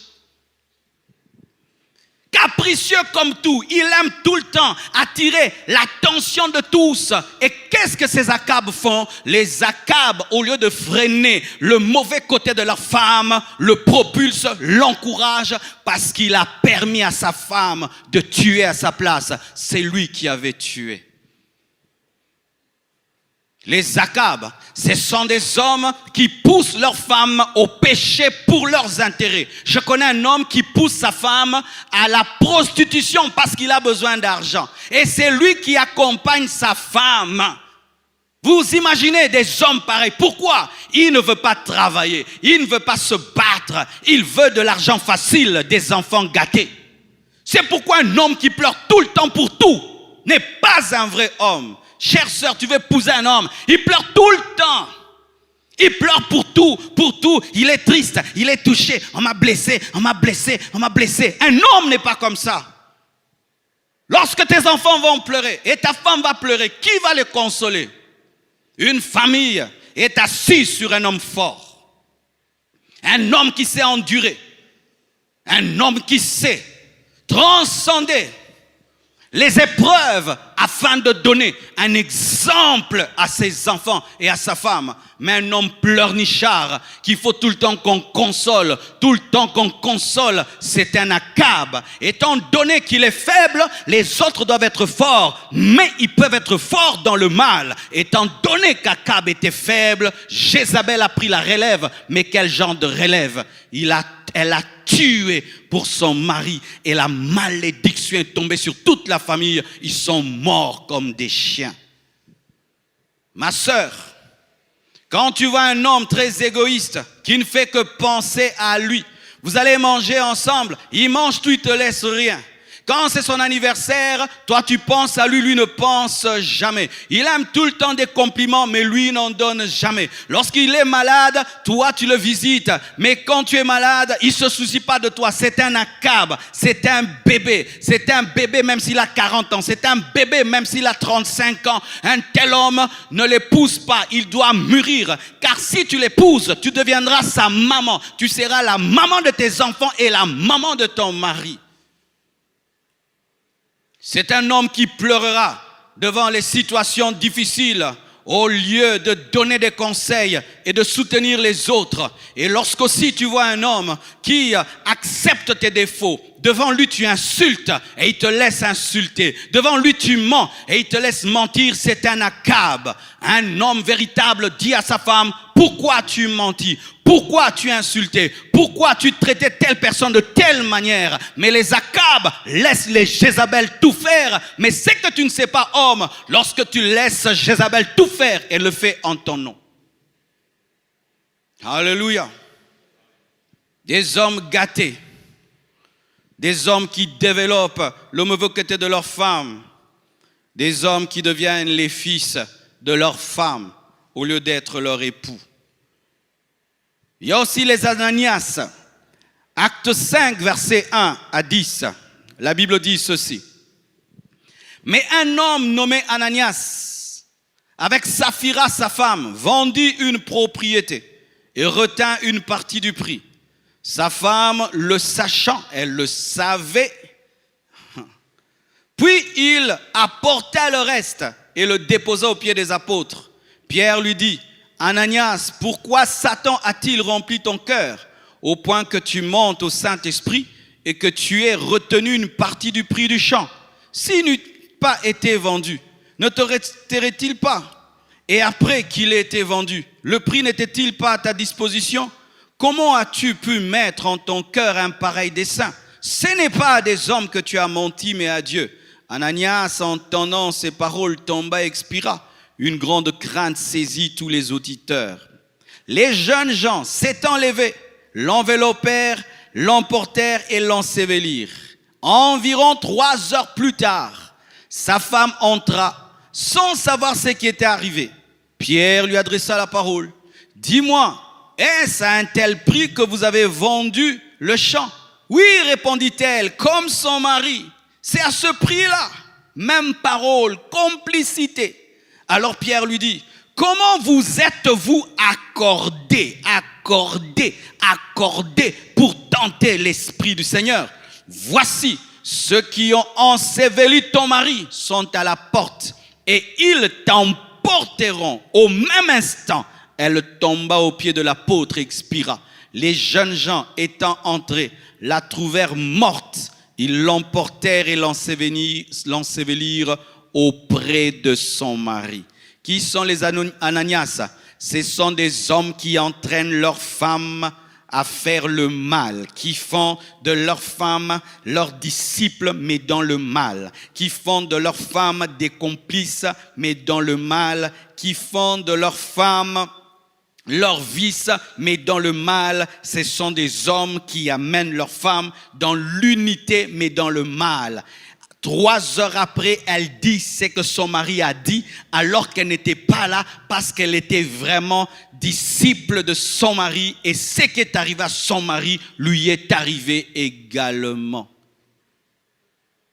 Capricieux comme tout, il aime tout le temps attirer l'attention de tous. Et qu'est-ce que ces Akab font? Les Akab, au lieu de freiner le mauvais côté de leur femme, le propulsent, l'encouragent, parce qu'il a permis à sa femme de tuer à sa place. C'est lui qui avait tué. Les Akab, ce sont des hommes qui poussent leurs femmes au péché pour leurs intérêts. Je connais un homme qui pousse sa femme à la prostitution parce qu'il a besoin d'argent. Et c'est lui qui accompagne sa femme. Vous imaginez des hommes pareils. Pourquoi? Il ne veut pas travailler. Il ne veut pas se battre. Il veut de l'argent facile, des enfants gâtés. C'est pourquoi un homme qui pleure tout le temps pour tout n'est pas un vrai homme. Chère sœur, tu veux épouser un homme, il pleure tout le temps. Il pleure pour tout, pour tout. Il est triste, il est touché. On m'a blessé, on m'a blessé, on m'a blessé. Un homme n'est pas comme ça. Lorsque tes enfants vont pleurer et ta femme va pleurer, qui va les consoler? Une famille est assise sur un homme fort. Un homme qui sait endurer. Un homme qui sait transcender les épreuves afin de donner un exemple à ses enfants et à sa femme. Mais un homme pleurnichard qu'il faut tout le temps qu'on console, tout le temps qu'on console, c'est un Akab. Étant donné qu'il est faible, les autres doivent être forts, mais ils peuvent être forts dans le mal. Étant donné qu'Akab était faible, Jézabel a pris la relève. Mais quel genre de relève? Elle a tué pour son mari et la malédiction est tombée sur toute la famille. Ils sont morts comme des chiens. Ma sœur, quand tu vois un homme très égoïste qui ne fait que penser à lui, vous allez manger ensemble, il mange tout, il te laisse rien. Quand c'est son anniversaire, toi tu penses à lui, lui ne pense jamais. Il aime tout le temps des compliments, mais lui n'en donne jamais. Lorsqu'il est malade, toi tu le visites. Mais quand tu es malade, il ne se soucie pas de toi. C'est un Akab, c'est un bébé. C'est un bébé même s'il a 40 ans. C'est un bébé même s'il a 35 ans. Un tel homme ne l'épouse pas, il doit mûrir. Car si tu l'épouses, tu deviendras sa maman. Tu seras la maman de tes enfants et la maman de ton mari. C'est un homme qui pleurera devant les situations difficiles au lieu de donner des conseils et de soutenir les autres. Et lorsqu'aussi tu vois un homme qui accepte tes défauts, devant lui tu insultes et il te laisse insulter. Devant lui tu mens et il te laisse mentir, c'est un Akab. Un homme véritable dit à sa femme, pourquoi tu mentis? Pourquoi tu insultais? Pourquoi tu traitais telle personne de telle manière? Mais les Akab laissent les Jézabel tout faire. Mais c'est que tu ne sais pas, homme, lorsque tu laisses Jézabel tout faire, elle le fait en ton nom. Alléluia. Des hommes gâtés. Des hommes qui développent le mauvais côté de leur femme. Des hommes qui deviennent les fils de leur femme au lieu d'être leur époux. Il y a aussi les Ananias. Acte 5, versets 1 à 10. La Bible dit ceci. Mais un homme nommé Ananias, avec Saphira sa femme, vendit une propriété et retint une partie du prix. Sa femme, le sachant, elle le savait. Puis il apporta le reste et le déposa aux pieds des apôtres. Pierre lui dit, Ananias, pourquoi Satan a-t-il rempli ton cœur au point que tu montes au Saint-Esprit et que tu aies retenu une partie du prix du champ? S'il n'eût pas été vendu, ne te resterait-il pas? Et après qu'il ait été vendu, le prix n'était-il pas à ta disposition? Comment as-tu pu mettre en ton cœur un pareil dessein? Ce n'est pas à des hommes que tu as menti, mais à Dieu. Ananias, entendant ces paroles, tomba et expira. Une grande crainte saisit tous les auditeurs. Les jeunes gens s'étant levés, l'enveloppèrent, l'emportèrent et l'ensevelirent. Environ 3 heures plus tard, Sa femme entra sans savoir ce qui était arrivé. Pierre lui adressa la parole. « Dis-moi, est-ce à un tel prix que vous avez vendu le champ ?» « Oui, répondit-elle, comme son mari. C'est à ce prix-là. » Même parole, complicité. Alors Pierre lui dit, « Comment vous êtes-vous accordé pour tenter l'Esprit du Seigneur? Voici, ceux qui ont enseveli ton mari sont à la porte et ils t'emporteront. » Au même instant, elle tomba aux pieds de l'apôtre et expira. Les jeunes gens étant entrés, la trouvèrent morte. Ils l'emportèrent et l'ensevelirent auprès de son mari. Qui sont les Ananias? Ce sont des hommes qui entraînent leurs femmes à faire le mal, qui font de leurs femmes leurs disciples, mais dans le mal, qui font de leurs femmes des complices, mais dans le mal, qui font de leurs femmes leur vice, mais dans le mal. Ce sont des hommes qui amènent leurs femmes dans l'unité, mais dans le mal. 3 heures après, elle dit ce que son mari a dit, alors qu'elle n'était pas là, parce qu'elle était vraiment disciple de son mari, et ce qui est arrivé à son mari lui est arrivé également.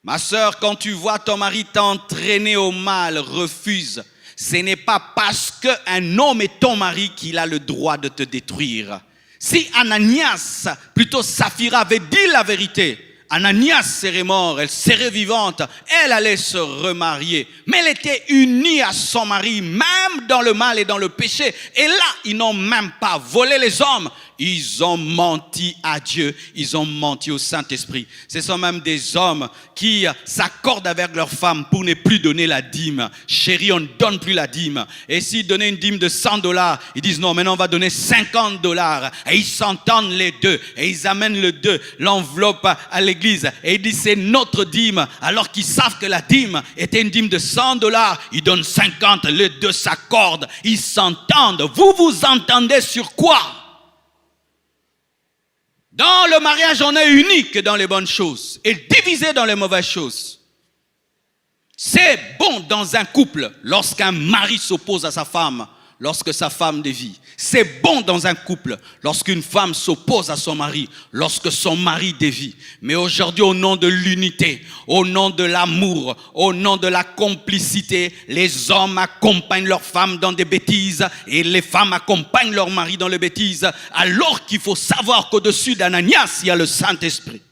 Ma sœur, quand tu vois ton mari t'entraîner au mal, refuse. Ce n'est pas parce qu'un homme est ton mari qu'il a le droit de te détruire. Si Ananias, plutôt Saphira, avait dit la vérité, Ananias serait mort, elle serait vivante, elle allait se remarier. Mais elle était unie à son mari, même dans le mal et dans le péché. Et là, ils n'ont même pas volé les hommes. Ils ont menti à Dieu, ils ont menti au Saint-Esprit. Ce sont même des hommes qui s'accordent avec leurs femmes pour ne plus donner la dîme. Chérie, on ne donne plus la dîme. Et s'ils donnaient une dîme de $100, ils disent non, maintenant on va donner $50. Et ils s'entendent les deux. Et ils amènent l'enveloppe à l'église. Et ils disent c'est notre dîme. Alors qu'ils savent que la dîme était une dîme de $100. Ils donnent 50, les deux s'accordent. Ils s'entendent. Vous vous entendez sur quoi? Dans le mariage, on est unique dans les bonnes choses et divisé dans les mauvaises choses. C'est bon dans un couple lorsqu'un mari s'oppose à sa femme, lorsque sa femme dévie. C'est bon dans un couple lorsqu'une femme s'oppose à son mari, lorsque son mari dévie. Mais aujourd'hui, au nom de l'unité, au nom de l'amour, au nom de la complicité, les hommes accompagnent leurs femmes dans des bêtises et les femmes accompagnent leurs maris dans les bêtises, alors qu'il faut savoir qu'au-dessus d'Ananias, il y a le Saint-Esprit.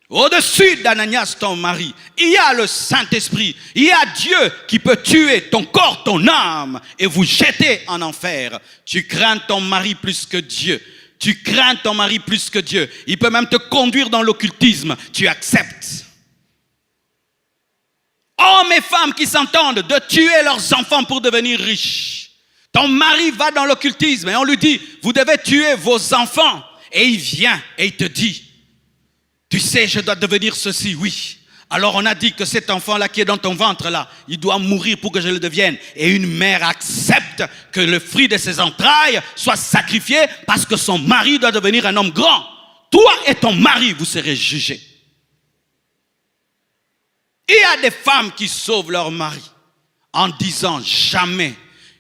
Au-dessus d'Ananias, ton mari, il y a le Saint-Esprit. Il y a Dieu qui peut tuer ton corps, ton âme et vous jeter en enfer. Tu crains ton mari plus que Dieu. Tu crains ton mari plus que Dieu. Il peut même te conduire dans l'occultisme. Tu acceptes. Hommes et femmes qui s'entendent de tuer leurs enfants pour devenir riches. Ton mari va dans l'occultisme et on lui dit, vous devez tuer vos enfants. Et il vient et il te dit, tu sais, je dois devenir ceci, oui. Alors on a dit que cet enfant-là qui est dans ton ventre-là, il doit mourir pour que je le devienne. Et une mère accepte que le fruit de ses entrailles soit sacrifié parce que son mari doit devenir un homme grand. Toi et ton mari, vous serez jugés. Il y a des femmes qui sauvent leur mari en disant jamais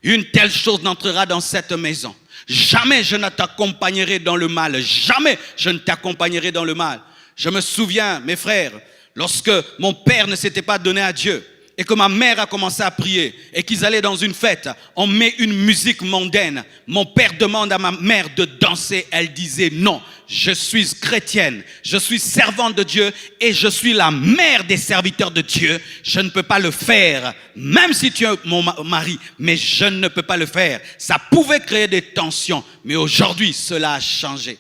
une telle chose n'entrera dans cette maison. Jamais je ne t'accompagnerai dans le mal. Jamais je ne t'accompagnerai dans le mal. Je me souviens, mes frères, lorsque mon père ne s'était pas donné à Dieu et que ma mère a commencé à prier et qu'ils allaient dans une fête, on met une musique mondaine. Mon père demande à ma mère de danser. Elle disait non, je suis chrétienne, je suis servante de Dieu et je suis la mère des serviteurs de Dieu. Je ne peux pas le faire, même si tu es mon mari, mais je ne peux pas le faire. Ça pouvait créer des tensions, mais aujourd'hui, cela a changé.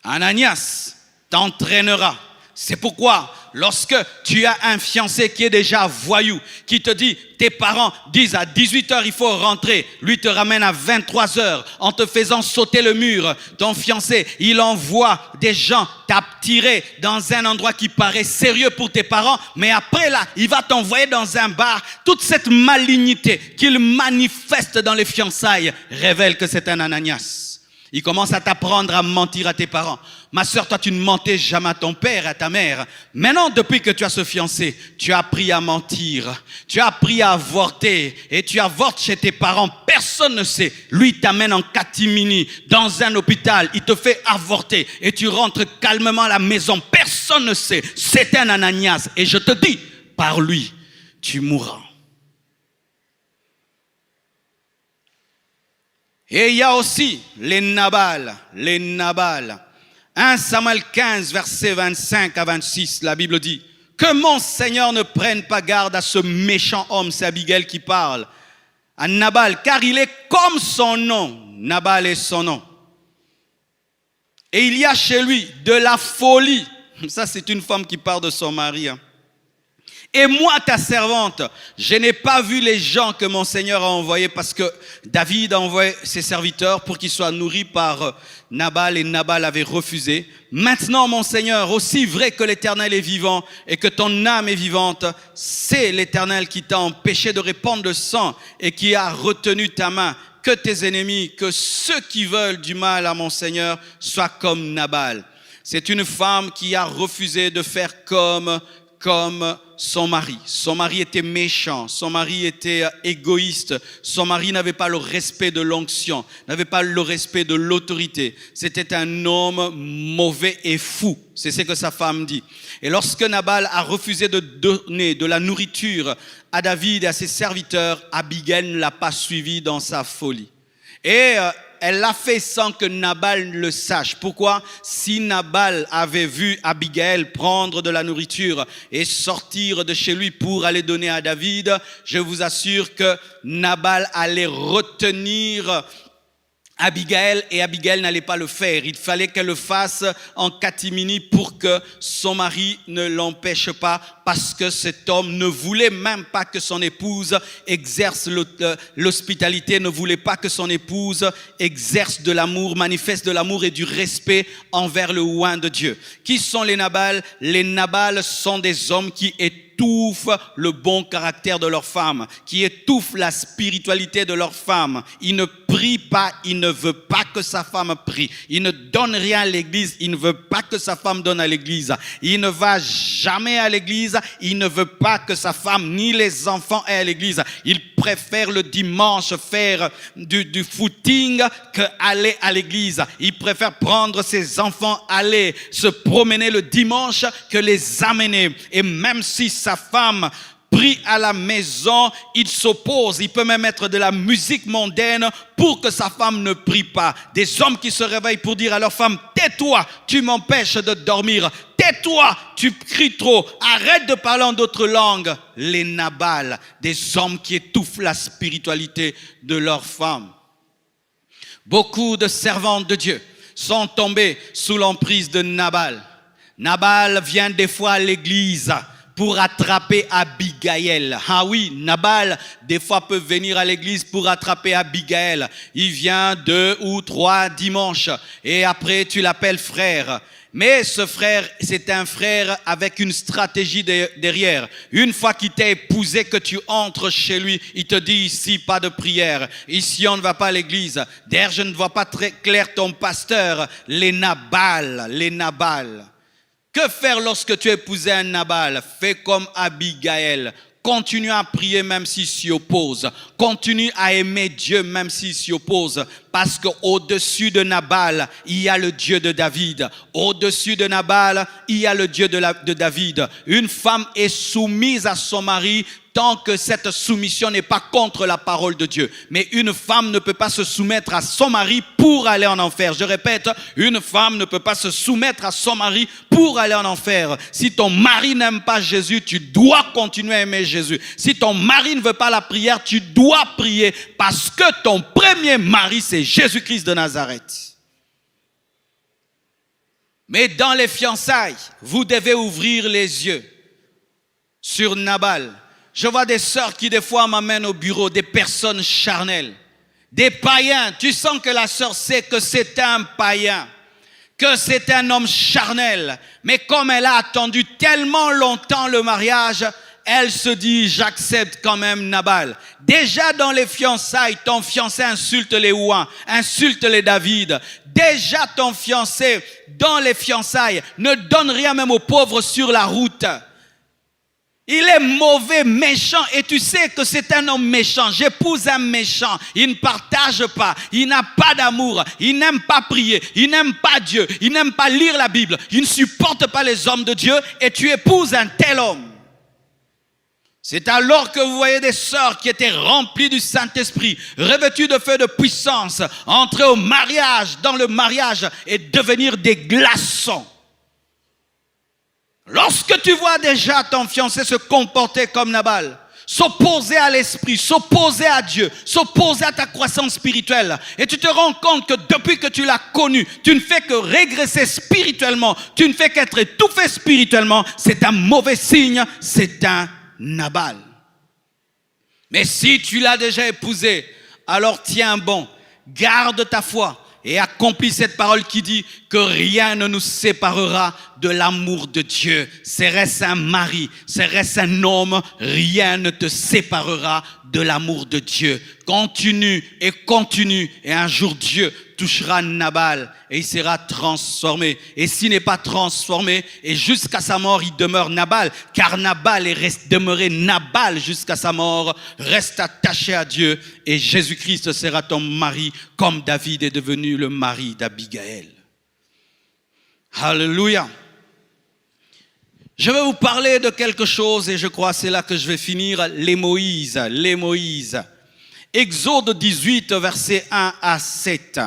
Ananias t'entraînera. C'est pourquoi, lorsque tu as un fiancé qui est déjà voyou, qui te dit, tes parents disent à 18h il faut rentrer, lui te ramène à 23h en te faisant sauter le mur. Ton fiancé, il envoie des gens t'attirer dans un endroit qui paraît sérieux pour tes parents, mais après là, il va t'envoyer dans un bar. Toute cette malignité qu'il manifeste dans les fiançailles révèle que c'est un Ananias. Il commence à t'apprendre à mentir à tes parents. Ma sœur, toi, tu ne mentais jamais à ton père et à ta mère. Maintenant, depuis que tu as ce fiancé, tu as appris à mentir. Tu as appris à avorter. Et tu avortes chez tes parents. Personne ne sait. Lui, il t'amène en catimini dans un hôpital. Il te fait avorter. Et tu rentres calmement à la maison. Personne ne sait. C'est un Ananias. Et je te dis, par lui, tu mourras. Et il y a aussi les Nabal. 1 Samuel 15, versets 25 à 26, la Bible dit que mon Seigneur ne prenne pas garde à ce méchant homme, c'est Abigail qui parle, à Nabal, car il est comme son nom. Nabal est son nom. Et il y a chez lui de la folie. Ça, c'est une femme qui parle de son mari. Et moi, ta servante, je n'ai pas vu les gens que mon Seigneur a envoyés parce que David a envoyé ses serviteurs pour qu'ils soient nourris par Nabal et Nabal avait refusé. Maintenant, mon Seigneur, aussi vrai que l'Éternel est vivant et que ton âme est vivante, c'est l'Éternel qui t'a empêché de répandre le sang et qui a retenu ta main. Que tes ennemis, que ceux qui veulent du mal à mon Seigneur soient comme Nabal. C'est une femme qui a refusé de faire comme son mari. Son mari était méchant, son mari était égoïste, son mari n'avait pas le respect de l'onction, n'avait pas le respect de l'autorité. C'était un homme mauvais et fou, c'est ce que sa femme dit. Et lorsque Nabal a refusé de donner de la nourriture à David et à ses serviteurs, Abigail ne l'a pas suivi dans sa folie. Et elle l'a fait sans que Nabal le sache. Pourquoi? Si Nabal avait vu Abigail prendre de la nourriture et sortir de chez lui pour aller donner à David, je vous assure que Nabal allait retenir Abigail et Abigail n'allait pas le faire. Il fallait qu'elle le fasse en catimini pour que son mari ne l'empêche pas, parce que cet homme ne voulait même pas que son épouse exerce l'hospitalité, ne voulait pas que son épouse exerce de l'amour, manifeste de l'amour et du respect envers le oint de Dieu. Qui sont les Nabal? Les Nabal sont des hommes qui étouffent le bon caractère de leur femme, qui étouffent la spiritualité de leur femme. Il ne prie pas, il ne veut pas que sa femme prie. Il ne donne rien à l'église, il ne veut pas que sa femme donne à l'église. Il ne va jamais à l'église, il ne veut pas que sa femme ni les enfants aient à l'église. Il préfère le dimanche faire du footing que aller à l'église. Il préfère prendre ses enfants, aller se promener le dimanche que les amener. Et même si sa femme prie à la maison, il s'oppose. Il peut même mettre de la musique mondaine pour que sa femme ne prie pas. Des hommes qui se réveillent pour dire à leur femme: tais-toi, tu m'empêches de dormir. Tais-toi, tu cries trop. Arrête de parler en d'autres langues. Les Nabal, des hommes qui étouffent la spiritualité de leur femme. Beaucoup de servantes de Dieu sont tombées sous l'emprise de Nabal. Nabal vient des fois à l'église pour attraper Abigail. Ah oui, Nabal, des fois, peut venir à l'église pour attraper Abigail. Il vient 2 ou 3 dimanches et après, tu l'appelles frère. Mais ce frère, c'est un frère avec une stratégie derrière. Une fois qu'il t'a épousé, que tu entres chez lui, il te dit: ici, pas de prière. Ici, on ne va pas à l'église. D'ailleurs, je ne vois pas très clair ton pasteur. Les Nabal. Que faire lorsque tu épouses un Nabal? Fais comme Abigail. Continue à prier même s'il s'y oppose. Continue à aimer Dieu même s'il s'y oppose. Parce qu'au-dessus de Nabal, il y a le Dieu de David. Au-dessus de Nabal, il y a le Dieu de David. Une femme est soumise à son mari tant que cette soumission n'est pas contre la parole de Dieu. Mais une femme ne peut pas se soumettre à son mari pour aller en enfer. Je répète, une femme ne peut pas se soumettre à son mari pour aller en enfer. Si ton mari n'aime pas Jésus, tu dois continuer à aimer Jésus. Si ton mari ne veut pas la prière, tu dois prier parce que ton premier mari, c'est Jésus-Christ de Nazareth. Mais dans les fiançailles, vous devez ouvrir les yeux sur Nabal. Je vois des sœurs qui des fois m'amènent au bureau, des personnes charnelles, des païens. Tu sens que la sœur sait que c'est un païen, que c'est un homme charnel. Mais comme elle a attendu tellement longtemps le mariage, elle se dit, j'accepte quand même Nabal. Déjà dans les fiançailles, ton fiancé insulte les ouins, insulte les David. Déjà ton fiancé, dans les fiançailles, ne donne rien même aux pauvres sur la route. Il est mauvais, méchant, et tu sais que c'est un homme méchant. J'épouse un méchant. Il ne partage pas, il n'a pas d'amour, il n'aime pas prier, il n'aime pas Dieu, il n'aime pas lire la Bible, il ne supporte pas les hommes de Dieu, et tu épouses un tel homme. C'est alors que vous voyez des sœurs qui étaient remplies du Saint-Esprit, revêtues de feu de puissance, entrer au mariage, dans le mariage, et devenir des glaçons. Lorsque tu vois déjà ton fiancé se comporter comme Nabal, s'opposer à l'esprit, s'opposer à Dieu, s'opposer à ta croissance spirituelle, et tu te rends compte que depuis que tu l'as connu, tu ne fais que régresser spirituellement, tu ne fais qu'être étouffé spirituellement, c'est un mauvais signe, c'est un Nabal. Mais si tu l'as déjà épousé, alors tiens bon, garde ta foi, et accomplis cette parole qui dit que rien ne nous séparera de l'amour de Dieu. Serait-ce un mari, serait-ce un homme, rien ne te séparera de l'amour de Dieu. Continue, et un jour Dieu touchera Nabal et il sera transformé. Et s'il n'est pas transformé, et jusqu'à sa mort, il demeure Nabal, car Nabal est demeuré Nabal jusqu'à sa mort. Reste attaché à Dieu et Jésus-Christ sera ton mari, comme David est devenu le mari d'Abigaël. Alléluia. Je vais vous parler de quelque chose et je crois que c'est là que je vais finir, les Moïse. Exode 18, versets 1 à 7.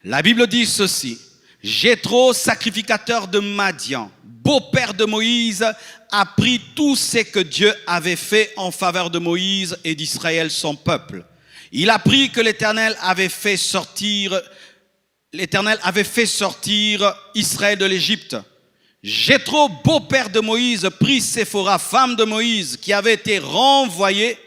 La Bible dit ceci. Jéthro, sacrificateur de Madian, beau-père de Moïse, apprit tout ce que Dieu avait fait en faveur de Moïse et d'Israël, son peuple. Il apprit que l'Éternel avait fait sortir Israël de l'Égypte. Jéthro, beau-père de Moïse, prit Séphora, femme de Moïse, qui avait été renvoyée.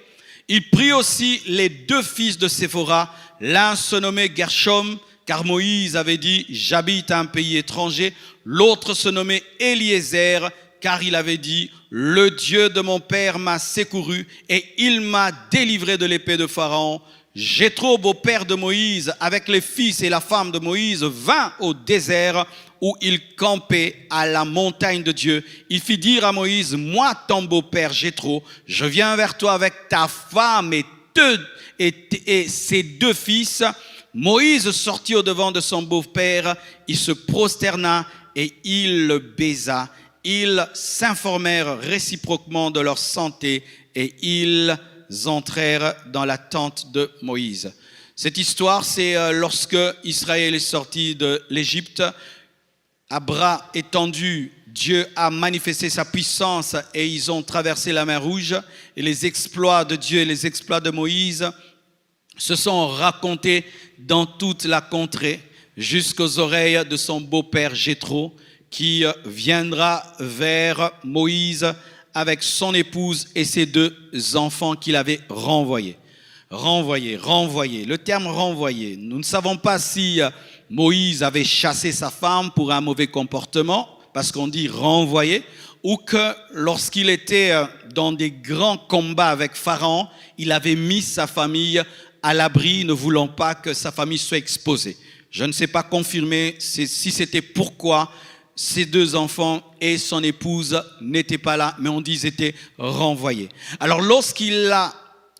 Il prit aussi les deux fils de Séphora, l'un se nommait Gershom, car Moïse avait dit « J'habite à un pays étranger ». L'autre se nommait Eliezer, car il avait dit « Le Dieu de mon père m'a secouru et il m'a délivré de l'épée de Pharaon ». Jéthro, beau-père de Moïse, avec les fils et la femme de Moïse, vint au désert où il campait à la montagne de Dieu. Il fit dire à Moïse, « Moi, ton beau-père Jéthro, je viens vers toi avec ta femme et ses deux fils. » Moïse sortit au-devant de son beau-père, il se prosterna et il le baisa. Ils s'informèrent réciproquement de leur santé et ils entrèrent dans la tente de Moïse. Cette histoire, c'est lorsque Israël est sorti de l'Égypte, à bras étendus, Dieu a manifesté sa puissance et ils ont traversé la mer Rouge. Et les exploits de Dieu et les exploits de Moïse se sont racontés dans toute la contrée jusqu'aux oreilles de son beau-père Jéthro qui viendra vers Moïse avec son épouse et ses deux enfants qu'il avait renvoyés. Renvoyés. Le terme renvoyé, nous ne savons pas si Moïse avait chassé sa femme pour un mauvais comportement, parce qu'on dit renvoyé, ou que lorsqu'il était dans des grands combats avec Pharaon, il avait mis sa famille à l'abri, ne voulant pas que sa famille soit exposée. Je ne sais pas confirmer si c'était pourquoi ses deux enfants et son épouse n'étaient pas là, mais on dit qu'ils étaient renvoyés. Alors lorsqu'il a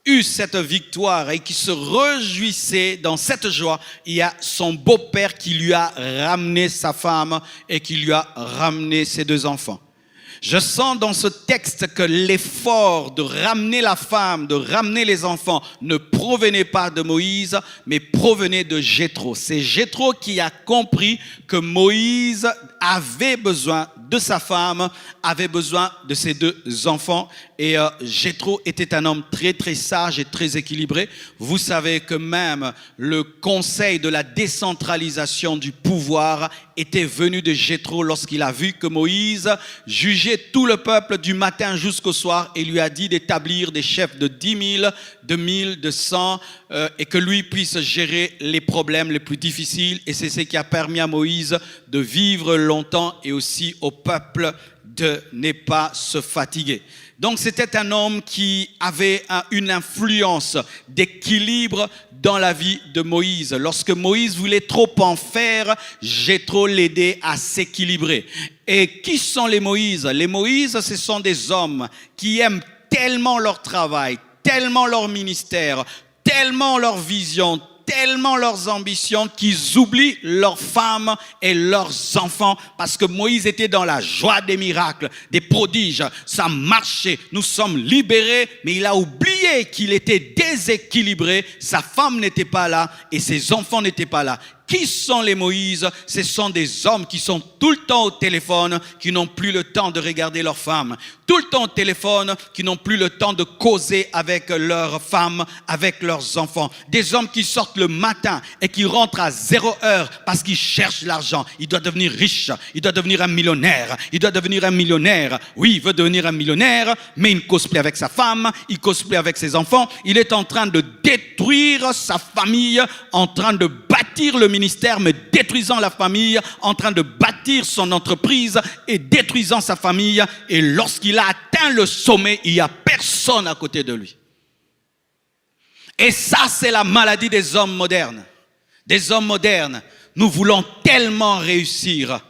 eu cette victoire et qu'il se réjouissait dans cette joie, il y a son beau-père qui lui a ramené sa femme et qui lui a ramené ses deux enfants. Je sens dans ce texte que l'effort de ramener la femme, de ramener les enfants ne provenait pas de Moïse, mais provenait de Jéthro. C'est Jéthro qui a compris que Moïse avait besoin de sa femme, avait besoin de ses deux enfants. Et Jéthro était un homme très très sage et très équilibré. Vous savez que même le conseil de la décentralisation du pouvoir était venu de Jéthro lorsqu'il a vu que Moïse jugeait tout le peuple du matin jusqu'au soir et lui a dit d'établir des chefs de 10 000, de 1000, de 100 et que lui puisse gérer les problèmes les plus difficiles. Et c'est ce qui a permis à Moïse de vivre longtemps et aussi au peuple de ne pas se fatiguer. Donc c'était un homme qui avait une influence d'équilibre dans la vie de Moïse. Lorsque Moïse voulait trop en faire, Jéthro l'aidait à s'équilibrer. Et qui sont les Moïse? Les Moïse, ce sont des hommes qui aiment tellement leur travail, tellement leur ministère, tellement leur vision, tellement leurs ambitions qu'ils oublient leurs femmes et leurs enfants, parce que Moïse était dans la joie des miracles, des prodiges, ça marchait, nous sommes libérés, mais il a oublié qu'il était déséquilibré, sa femme n'était pas là et ses enfants n'étaient pas là. Qui sont les Moïse? Ce sont des hommes qui sont tout le temps au téléphone, qui n'ont plus le temps de regarder leurs femmes, tout le temps au téléphone, qui n'ont plus le temps de causer avec leurs femmes, avec leurs enfants. Des hommes qui sortent le matin et qui rentrent à 0 heure parce qu'ils cherchent l'argent. Il doit devenir riche, il doit devenir un millionnaire, il doit devenir un millionnaire. Oui, il veut devenir un millionnaire, mais il ne cause plus avec sa femme, il ne cause plus avec ses enfants. Il est en train de détruire sa famille, en train de bâtir le ministère, mais détruisant la famille, en train de bâtir son entreprise et détruisant sa famille. Et lorsqu'il a atteint le sommet, il n'y a personne à côté de lui. Et ça, c'est la maladie des hommes modernes. Des hommes modernes, nous voulons tellement réussir,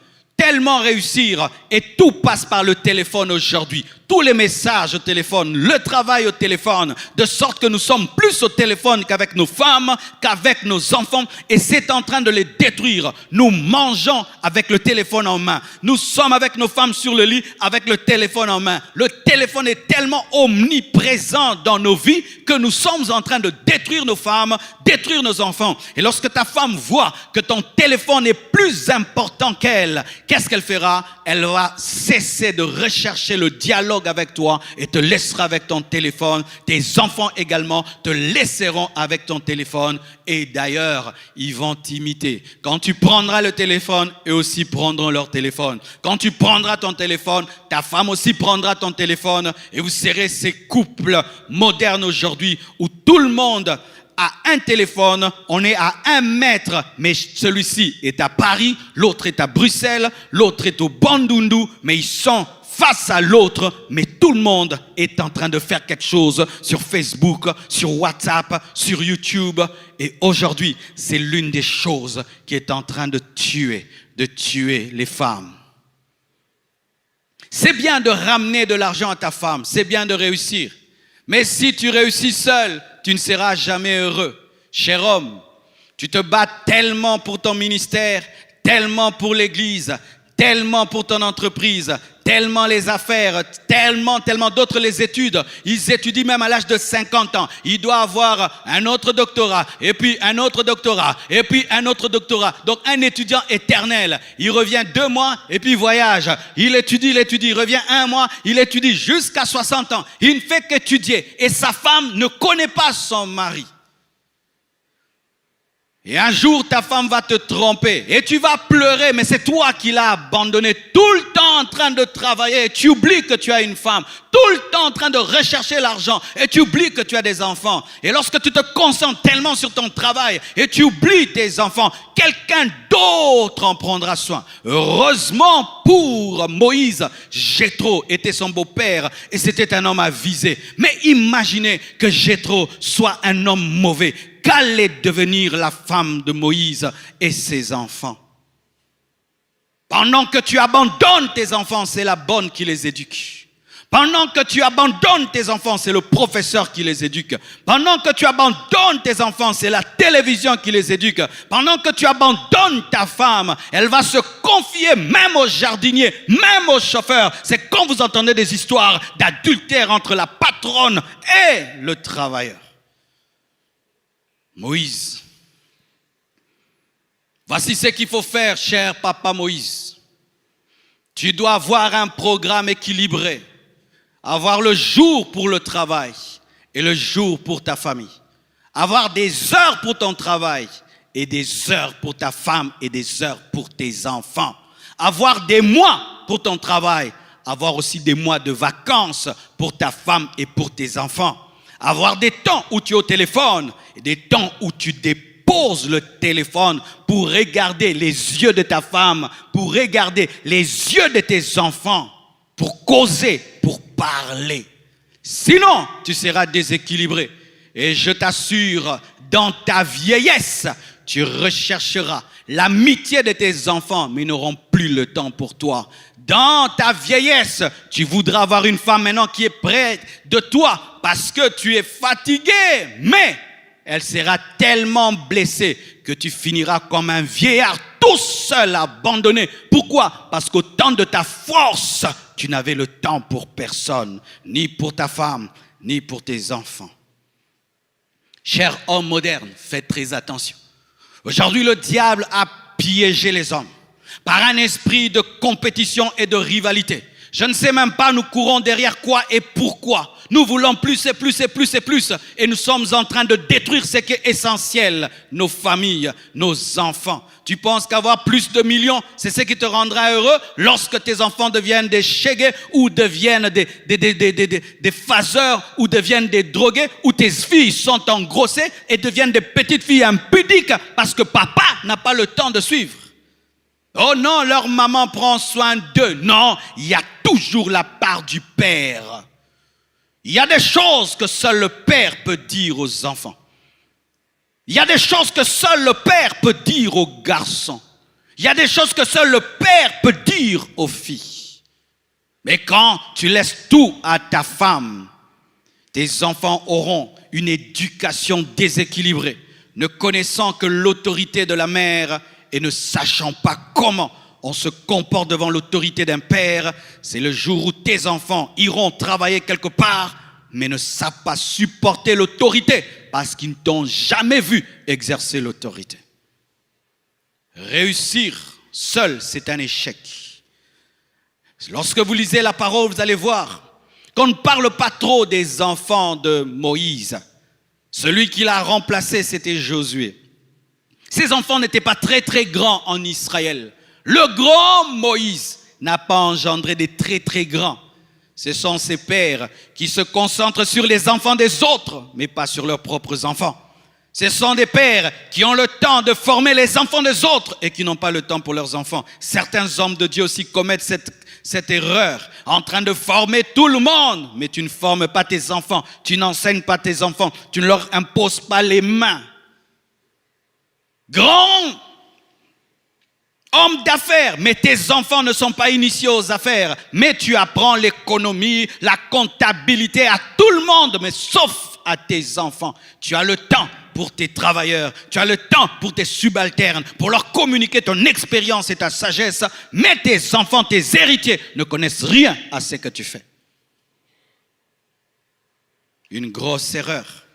et tout passe par le téléphone aujourd'hui. Tous les messages au téléphone, le travail au téléphone, de sorte que nous sommes plus au téléphone qu'avec nos femmes, qu'avec nos enfants, et c'est en train de les détruire. Nous mangeons avec le téléphone en main. Nous sommes avec nos femmes sur le lit avec le téléphone en main. Le téléphone est tellement omniprésent dans nos vies que nous sommes en train de détruire nos femmes, détruire nos enfants. Et lorsque ta femme voit que ton téléphone est plus important qu'elle, qu'est-ce qu'elle fera? Elle va cesser de rechercher le dialogue avec toi et te laissera avec ton téléphone. Tes enfants également te laisseront avec ton téléphone. Et d'ailleurs, ils vont t'imiter. Quand tu prendras le téléphone, eux aussi prendront leur téléphone. Quand tu prendras ton téléphone, ta femme aussi prendra ton téléphone. Et vous serez ces couples modernes aujourd'hui où tout le monde a un téléphone, on est à 1 mètre, mais celui-ci est à Paris, l'autre est à Bruxelles, l'autre est au Bandundu, mais ils sont face à l'autre, mais tout le monde est en train de faire quelque chose sur Facebook, sur WhatsApp, sur YouTube. Et aujourd'hui, c'est l'une des choses qui est en train de tuer les femmes. C'est bien de ramener de l'argent à ta femme, c'est bien de réussir. Mais si tu réussis seul, tu ne seras jamais heureux. Cher homme, tu te bats tellement pour ton ministère, tellement pour l'église, tellement pour ton entreprise, tellement les affaires, tellement d'autres les études. Ils étudient même à l'âge de 50 ans. Il doit avoir un autre doctorat, et puis un autre doctorat, et puis un autre doctorat. Donc un étudiant éternel. Il revient 2 mois, et puis il voyage. Il étudie, il revient 1 mois, il étudie jusqu'à 60 ans. Il ne fait qu'étudier. Et sa femme ne connaît pas son mari. Et un jour, ta femme va te tromper et tu vas pleurer, mais c'est toi qui l'as abandonné, tout le temps en train de travailler et tu oublies que tu as une femme, tout le temps en train de rechercher l'argent et tu oublies que tu as des enfants. Et lorsque tu te concentres tellement sur ton travail et tu oublies tes enfants, quelqu'un d'autre en prendra soin. Heureusement pour Moïse, Jéthro était son beau-père et c'était un homme avisé. Mais imaginez que Jéthro soit un homme mauvais. Qu'allait devenir la femme de Moïse et ses enfants? Pendant que tu abandonnes tes enfants, c'est la bonne qui les éduque. Pendant que tu abandonnes tes enfants, c'est le professeur qui les éduque. Pendant que tu abandonnes tes enfants, c'est la télévision qui les éduque. Pendant que tu abandonnes ta femme, elle va se confier même au jardinier, même au chauffeur. C'est quand vous entendez des histoires d'adultère entre la patronne et le travailleur. Moïse. Voici ce qu'il faut faire, cher papa Moïse. Tu dois avoir un programme équilibré. Avoir le jour pour le travail et le jour pour ta famille. Avoir des heures pour ton travail et des heures pour ta femme et des heures pour tes enfants. Avoir des mois pour ton travail. Avoir aussi des mois de vacances pour ta femme et pour tes enfants. Avoir des temps où tu es au téléphone et des temps où tu déposes le téléphone pour regarder les yeux de ta femme, pour regarder les yeux de tes enfants, pour causer, pour parler. Sinon, tu seras déséquilibré. Et je t'assure, dans ta vieillesse, tu rechercheras l'amitié de tes enfants, mais ils n'auront plus le temps pour toi. Dans ta vieillesse, tu voudras avoir une femme maintenant qui est près de toi parce que tu es fatigué, mais elle sera tellement blessée que tu finiras comme un vieillard tout seul, abandonné. Pourquoi? Parce qu'au temps de ta force, tu n'avais le temps pour personne, ni pour ta femme, ni pour tes enfants. Cher homme moderne, faites très attention. Aujourd'hui, le diable a piégé les hommes par un esprit de compétition et de rivalité. Je ne sais même pas, nous courons derrière quoi et pourquoi. Nous voulons plus et plus et plus et plus. Et nous sommes en train de détruire ce qui est essentiel, nos familles, nos enfants. Tu penses qu'avoir plus de millions, c'est ce qui te rendra heureux lorsque tes enfants deviennent des chégués ou deviennent des phaseurs ou deviennent des drogués ou tes filles sont engrossées et deviennent des petites filles impudiques parce que papa n'a pas le temps de suivre. Oh non, leur maman prend soin d'eux. Non, il y a toujours la part du père. Il y a des choses que seul le père peut dire aux enfants. Il y a des choses que seul le père peut dire aux garçons. Il y a des choses que seul le père peut dire aux filles. Mais quand tu laisses tout à ta femme, tes enfants auront une éducation déséquilibrée, ne connaissant que l'autorité de la mère et ne sachant pas comment on se comporte devant l'autorité d'un père. C'est le jour où tes enfants iront travailler quelque part, mais ne savent pas supporter l'autorité parce qu'ils ne t'ont jamais vu exercer l'autorité. Réussir seul, c'est un échec. Lorsque vous lisez la parole, vous allez voir qu'on ne parle pas trop des enfants de Moïse. Celui qui l'a remplacé, c'était Josué. Ces enfants n'étaient pas très très grands en Israël. Le grand Moïse n'a pas engendré des très très grands. Ce sont ces pères qui se concentrent sur les enfants des autres, mais pas sur leurs propres enfants. Ce sont des pères qui ont le temps de former les enfants des autres et qui n'ont pas le temps pour leurs enfants. Certains hommes de Dieu aussi commettent cette erreur, en train de former tout le monde, mais tu ne formes pas tes enfants, tu n'enseignes pas tes enfants, tu ne leur imposes pas les mains. Grand homme d'affaires, mais tes enfants ne sont pas initiés aux affaires, mais tu apprends l'économie, la comptabilité à tout le monde, mais sauf à tes enfants. Tu as le temps pour tes travailleurs, tu as le temps pour tes subalternes, pour leur communiquer ton expérience et ta sagesse, mais tes enfants, tes héritiers ne connaissent rien à ce que tu fais. Une grosse erreur.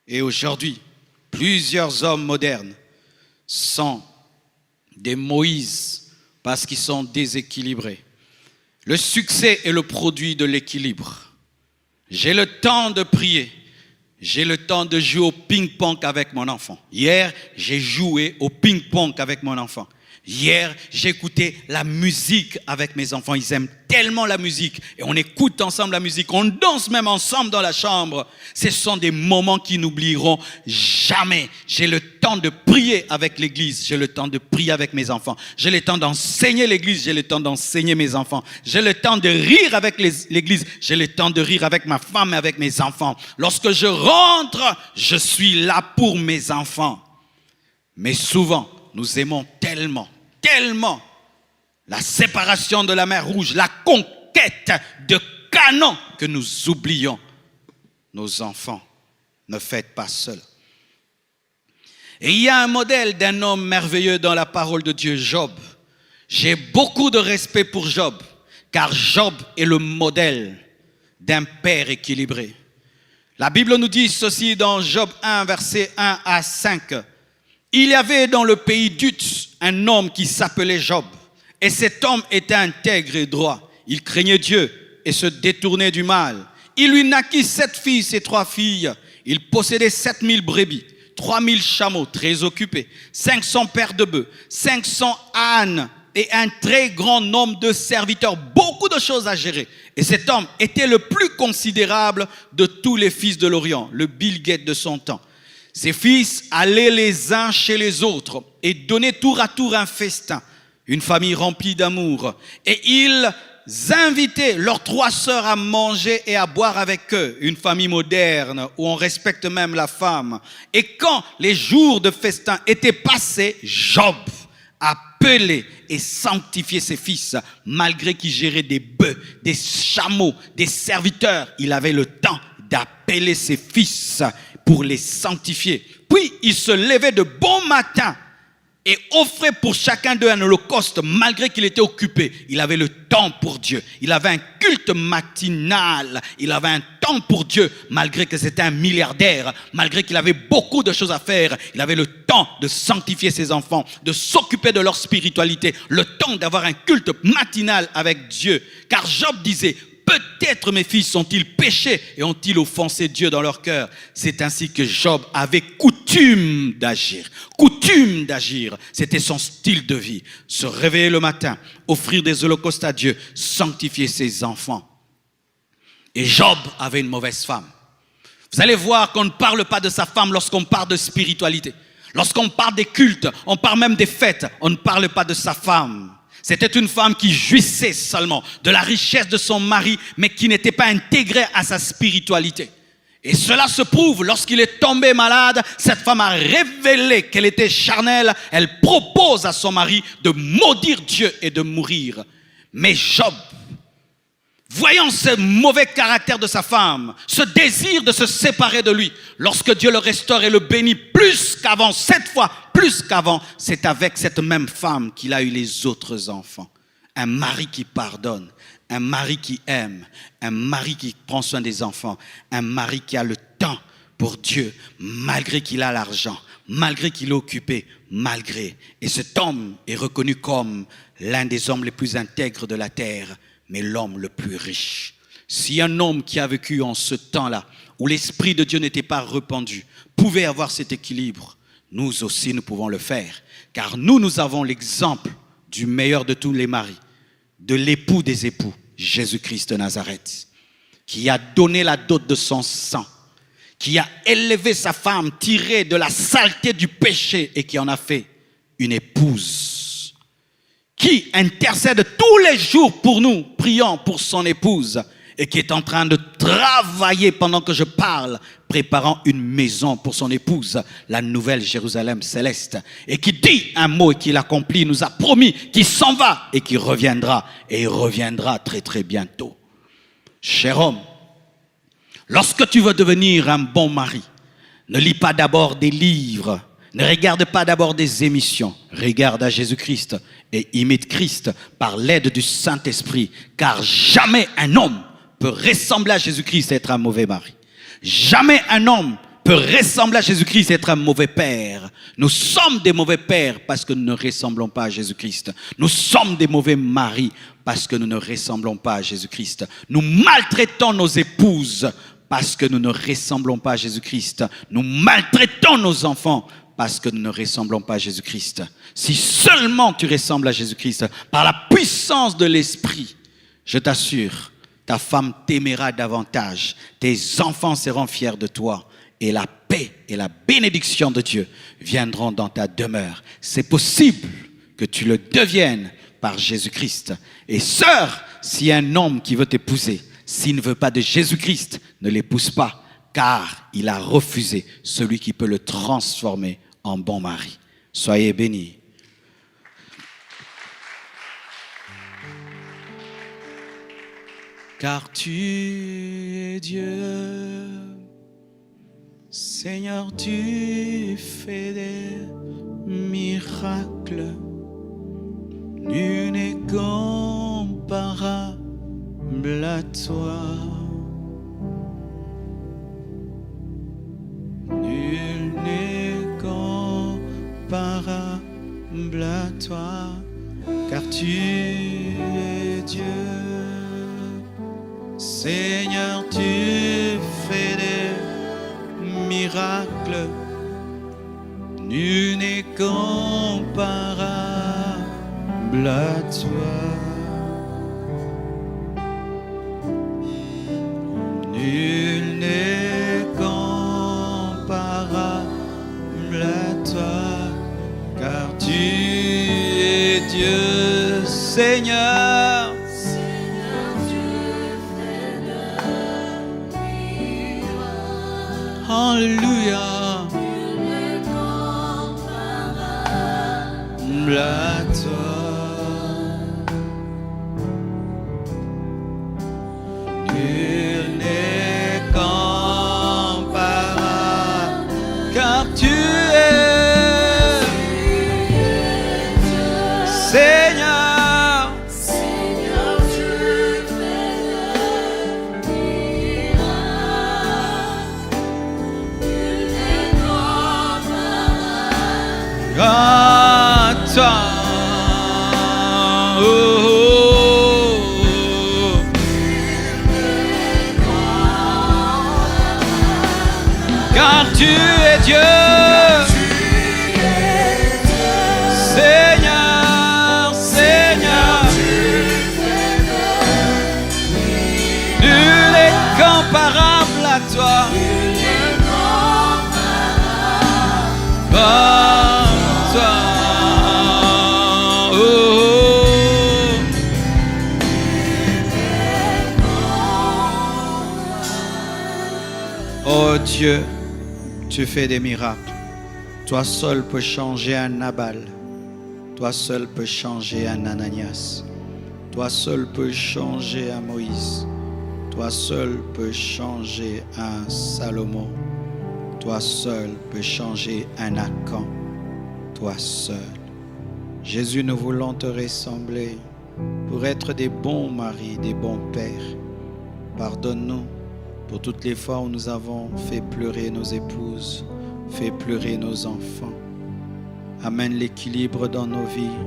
Et aujourd'hui, plusieurs hommes modernes sont des Moïse parce qu'ils sont déséquilibrés. Le succès est le produit de l'équilibre. J'ai le temps de prier. J'ai le temps de jouer au ping-pong avec mon enfant. Hier, j'ai joué au ping-pong avec mon enfant. Hier, j'ai écouté la musique avec mes enfants. Ils aiment tellement la musique. Et on écoute ensemble la musique. On danse même ensemble dans la chambre. Ce sont des moments qui n'oublieront jamais. J'ai le temps de prier avec l'église. J'ai le temps de prier avec mes enfants. J'ai le temps d'enseigner l'église. J'ai le temps d'enseigner mes enfants. J'ai le temps de rire avec l'église. J'ai le temps de rire avec ma femme et avec mes enfants. Lorsque je rentre, je suis là pour mes enfants. Mais souvent, nous aimons tellement la séparation de la mer Rouge, la conquête de Canaan, que nous oublions nos enfants. Ne faites pas cela. Et il y a un modèle d'un homme merveilleux dans la parole de Dieu, Job. J'ai beaucoup de respect pour Job, car Job est le modèle d'un père équilibré. La Bible nous dit ceci dans Job 1, versets 1 à 5. Il y avait dans le pays d'Uz un homme qui s'appelait Job. Et cet homme était intègre et droit. Il craignait Dieu et se détournait du mal. Il lui naquit 7 fils et 3 filles. Il possédait 7000 brebis, 3000 chameaux très occupés, 500 paires de bœufs, 500 ânes et un très grand nombre de serviteurs. Beaucoup de choses à gérer. Et cet homme était le plus considérable de tous les fils de l'Orient, le Bill Gates de son temps. Ses fils allaient les uns chez les autres et donnaient tour à tour un festin, une famille remplie d'amour. Et il inviter leurs 3 sœurs à manger et à boire avec eux, une famille moderne où on respecte même la femme. Et quand les jours de festin étaient passés, Job appelait et sanctifiait ses fils, malgré qu'il gérait des bœufs, des chameaux, des serviteurs. Il avait le temps d'appeler ses fils pour les sanctifier. Puis il se levait de bon matin et offrait pour chacun d'eux un holocauste, malgré qu'il était occupé. Il avait le temps pour Dieu. Il avait un culte matinal. Il avait un temps pour Dieu, malgré que c'était un milliardaire, malgré qu'il avait beaucoup de choses à faire. Il avait le temps de sanctifier ses enfants, de s'occuper de leur spiritualité, le temps d'avoir un culte matinal avec Dieu. Car Job disait: peut-être mes fils ont-ils péché et ont-ils offensé Dieu dans leur cœur. C'est ainsi que Job avait coutume d'agir. Coutume d'agir, c'était son style de vie. Se réveiller le matin, offrir des holocaustes à Dieu, sanctifier ses enfants. Et Job avait une mauvaise femme. Vous allez voir qu'on ne parle pas de sa femme lorsqu'on parle de spiritualité. Lorsqu'on parle des cultes, on parle même des fêtes, on ne parle pas de sa femme. C'était une femme qui jouissait seulement de la richesse de son mari, mais qui n'était pas intégrée à sa spiritualité. Et cela se prouve lorsqu'il est tombé malade. Cette femme a révélé qu'elle était charnelle. Elle propose à son mari de maudire Dieu et de mourir. Mais Job, voyant ce mauvais caractère de sa femme, ce désir de se séparer de lui, lorsque Dieu le restaure et le bénit plus qu'avant, 7 fois plus qu'avant, c'est avec cette même femme qu'il a eu les autres enfants. Un mari qui pardonne, un mari qui aime, un mari qui prend soin des enfants, un mari qui a le temps pour Dieu, malgré qu'il a l'argent, malgré qu'il est occupé, malgré. Et cet homme est reconnu comme l'un des hommes les plus intègres de la terre, mais l'homme le plus riche. Si un homme qui a vécu en ce temps-là, où l'Esprit de Dieu n'était pas répandu, pouvait avoir cet équilibre, nous aussi nous pouvons le faire. Car nous avons l'exemple du meilleur de tous les maris, de l'époux des époux, Jésus-Christ de Nazareth, qui a donné la dot de son sang, qui a élevé sa femme, tirée de la saleté du péché et qui en a fait une épouse, qui intercède tous les jours pour nous, priant pour son épouse, et qui est en train de travailler pendant que je parle, préparant une maison pour son épouse, la nouvelle Jérusalem céleste, et qui dit un mot et qui l'accomplit, nous a promis qu'il s'en va et qu'il reviendra, et il reviendra très très bientôt. Cher homme, lorsque tu veux devenir un bon mari, ne lis pas d'abord des livres, ne regarde pas d'abord des émissions, regarde à Jésus-Christ et imite Christ par l'aide du Saint-Esprit, car jamais un homme peut ressembler à Jésus-Christ et être un mauvais mari. Jamais un homme peut ressembler à Jésus-Christ et être un mauvais père. Nous sommes des mauvais pères parce que nous ne ressemblons pas à Jésus-Christ. Nous sommes des mauvais maris parce que nous ne ressemblons pas à Jésus-Christ. Nous maltraitons nos épouses parce que nous ne ressemblons pas à Jésus-Christ. Nous maltraitons nos enfants parce que nous ne ressemblons pas à Jésus-Christ. Si seulement tu ressembles à Jésus-Christ, par la puissance de l'Esprit, je t'assure, ta femme t'aimera davantage, tes enfants seront fiers de toi, et la paix et la bénédiction de Dieu viendront dans ta demeure. C'est possible que tu le deviennes par Jésus-Christ. Et sœur, si un homme qui veut t'épouser, s'il ne veut pas de Jésus-Christ, ne l'épouse pas, car il a refusé celui qui peut le transformer en bon mari. Soyez bénis. Car tu es Dieu, Seigneur, tu fais des miracles, nul n'est comparable à toi. Nul n'est comparable à toi, car tu es Dieu. Seigneur, tu fais des miracles, nul n'est comparable à toi. Nul n'est comparable à toi, car tu es Dieu, Seigneur. Alléluia. À toi. Nul n'est comparable, car tu es Seigneur. Seigneur, tu fais le miracle. Nul n'est comparable. À toi. Oh, oh, oh. Car tu es Dieu. Seigneur, Seigneur. Nul n'est comparable à toi. À toi. Oh, oh. Oh Dieu, tu fais des miracles. Toi seul peux changer un Nabal. Toi seul peux changer un Ananias. Toi seul peux changer un Moïse. Toi seul peux changer un Salomon. Toi seul peux changer un Akan. Toi seul. Jésus, nous voulons te ressembler pour être des bons maris, des bons pères. Pardonne-nous pour toutes les fois où nous avons fait pleurer nos épouses, fait pleurer nos enfants. Amène l'équilibre dans nos vies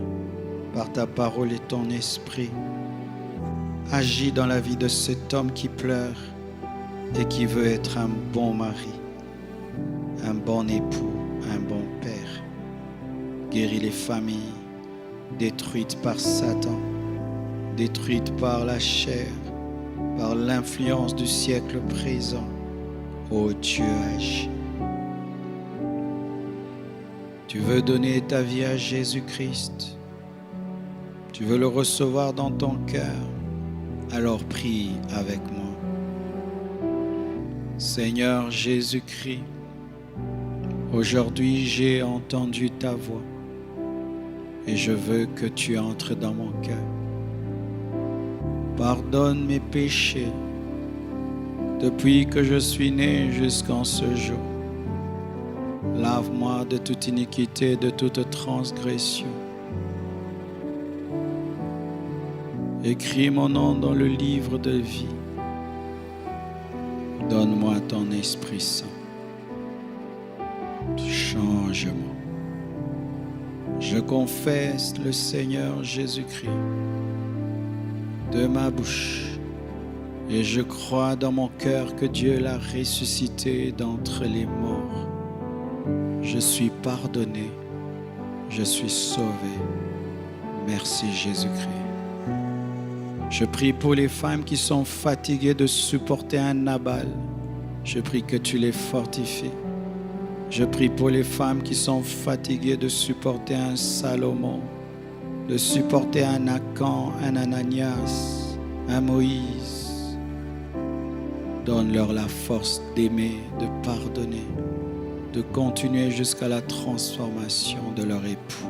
par ta parole et ton esprit. Agis dans la vie de cet homme qui pleure et qui veut être un bon mari, un bon époux, un bon père. Guéris les familles détruites par Satan, détruites par la chair, par l'influence du siècle présent. Ô Dieu, agis. Tu veux donner ta vie à Jésus-Christ. Tu veux le recevoir dans ton cœur. Alors prie avec moi. Seigneur Jésus-Christ, aujourd'hui j'ai entendu ta voix et je veux que tu entres dans mon cœur. Pardonne mes péchés depuis que je suis né jusqu'en ce jour. Lave-moi de toute iniquité, de toute transgression. Écris mon nom dans le livre de vie. Donne-moi ton Esprit Saint. Change-moi. Je confesse le Seigneur Jésus-Christ de ma bouche et je crois dans mon cœur que Dieu l'a ressuscité d'entre les morts. Je suis pardonné, je suis sauvé. Merci Jésus-Christ. Je prie pour les femmes qui sont fatiguées de supporter un Nabal. Je prie que tu les fortifies. Je prie pour les femmes qui sont fatiguées de supporter un Salomon, de supporter un Akan, un Ananias, un Moïse. Donne-leur la force d'aimer, de pardonner, de continuer jusqu'à la transformation de leur époux.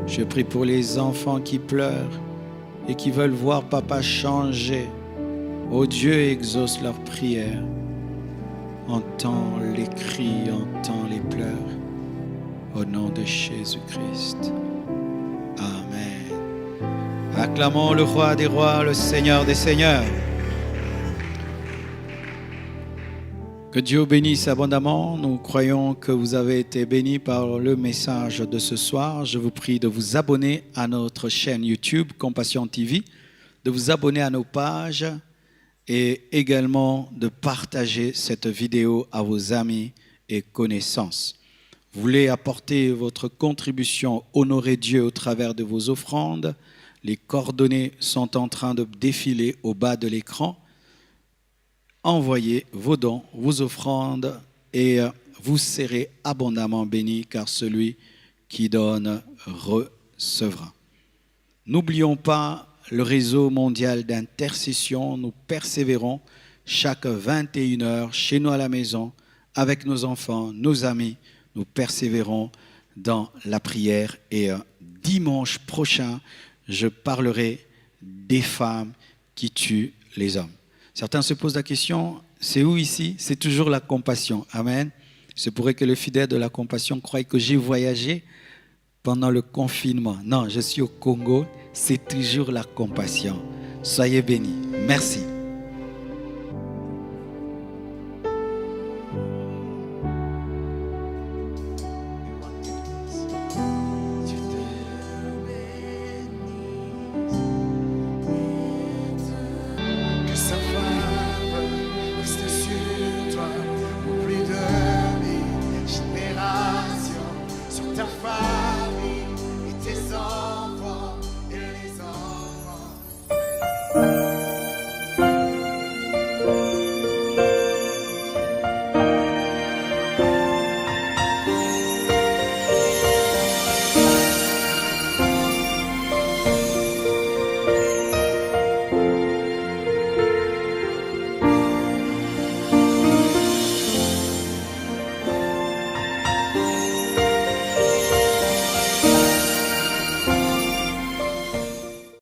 Je prie pour les enfants qui pleurent et qui veulent voir papa changer. Oh Dieu, exauce leurs prières. Entends les cris, entends les pleurs. Au nom de Jésus-Christ. Amen. Acclamons le roi des rois, le Seigneur des seigneurs. Que Dieu bénisse abondamment. Nous croyons que vous avez été bénis par le message de ce soir. Je vous prie de vous abonner à notre chaîne YouTube Compassion TV, de vous abonner à nos pages et également de partager cette vidéo à vos amis et connaissances. Vous voulez apporter votre contribution, honorer Dieu au travers de vos offrandes. Les coordonnées sont en train de défiler au bas de l'écran. Envoyez vos dons, vos offrandes et vous serez abondamment bénis car celui qui donne recevra. N'oublions pas le réseau mondial d'intercession. Nous persévérons chaque 21h chez nous à la maison avec nos enfants, nos amis, nous persévérons dans la prière. Et dimanche prochain, je parlerai des femmes qui tuent les hommes. Certains se posent la question, c'est où ici? C'est toujours la compassion. Amen. C'est pourrait que le fidèle de la compassion croie que j'ai voyagé pendant le confinement. Non, je suis au Congo. C'est toujours la compassion. Soyez bénis. Merci.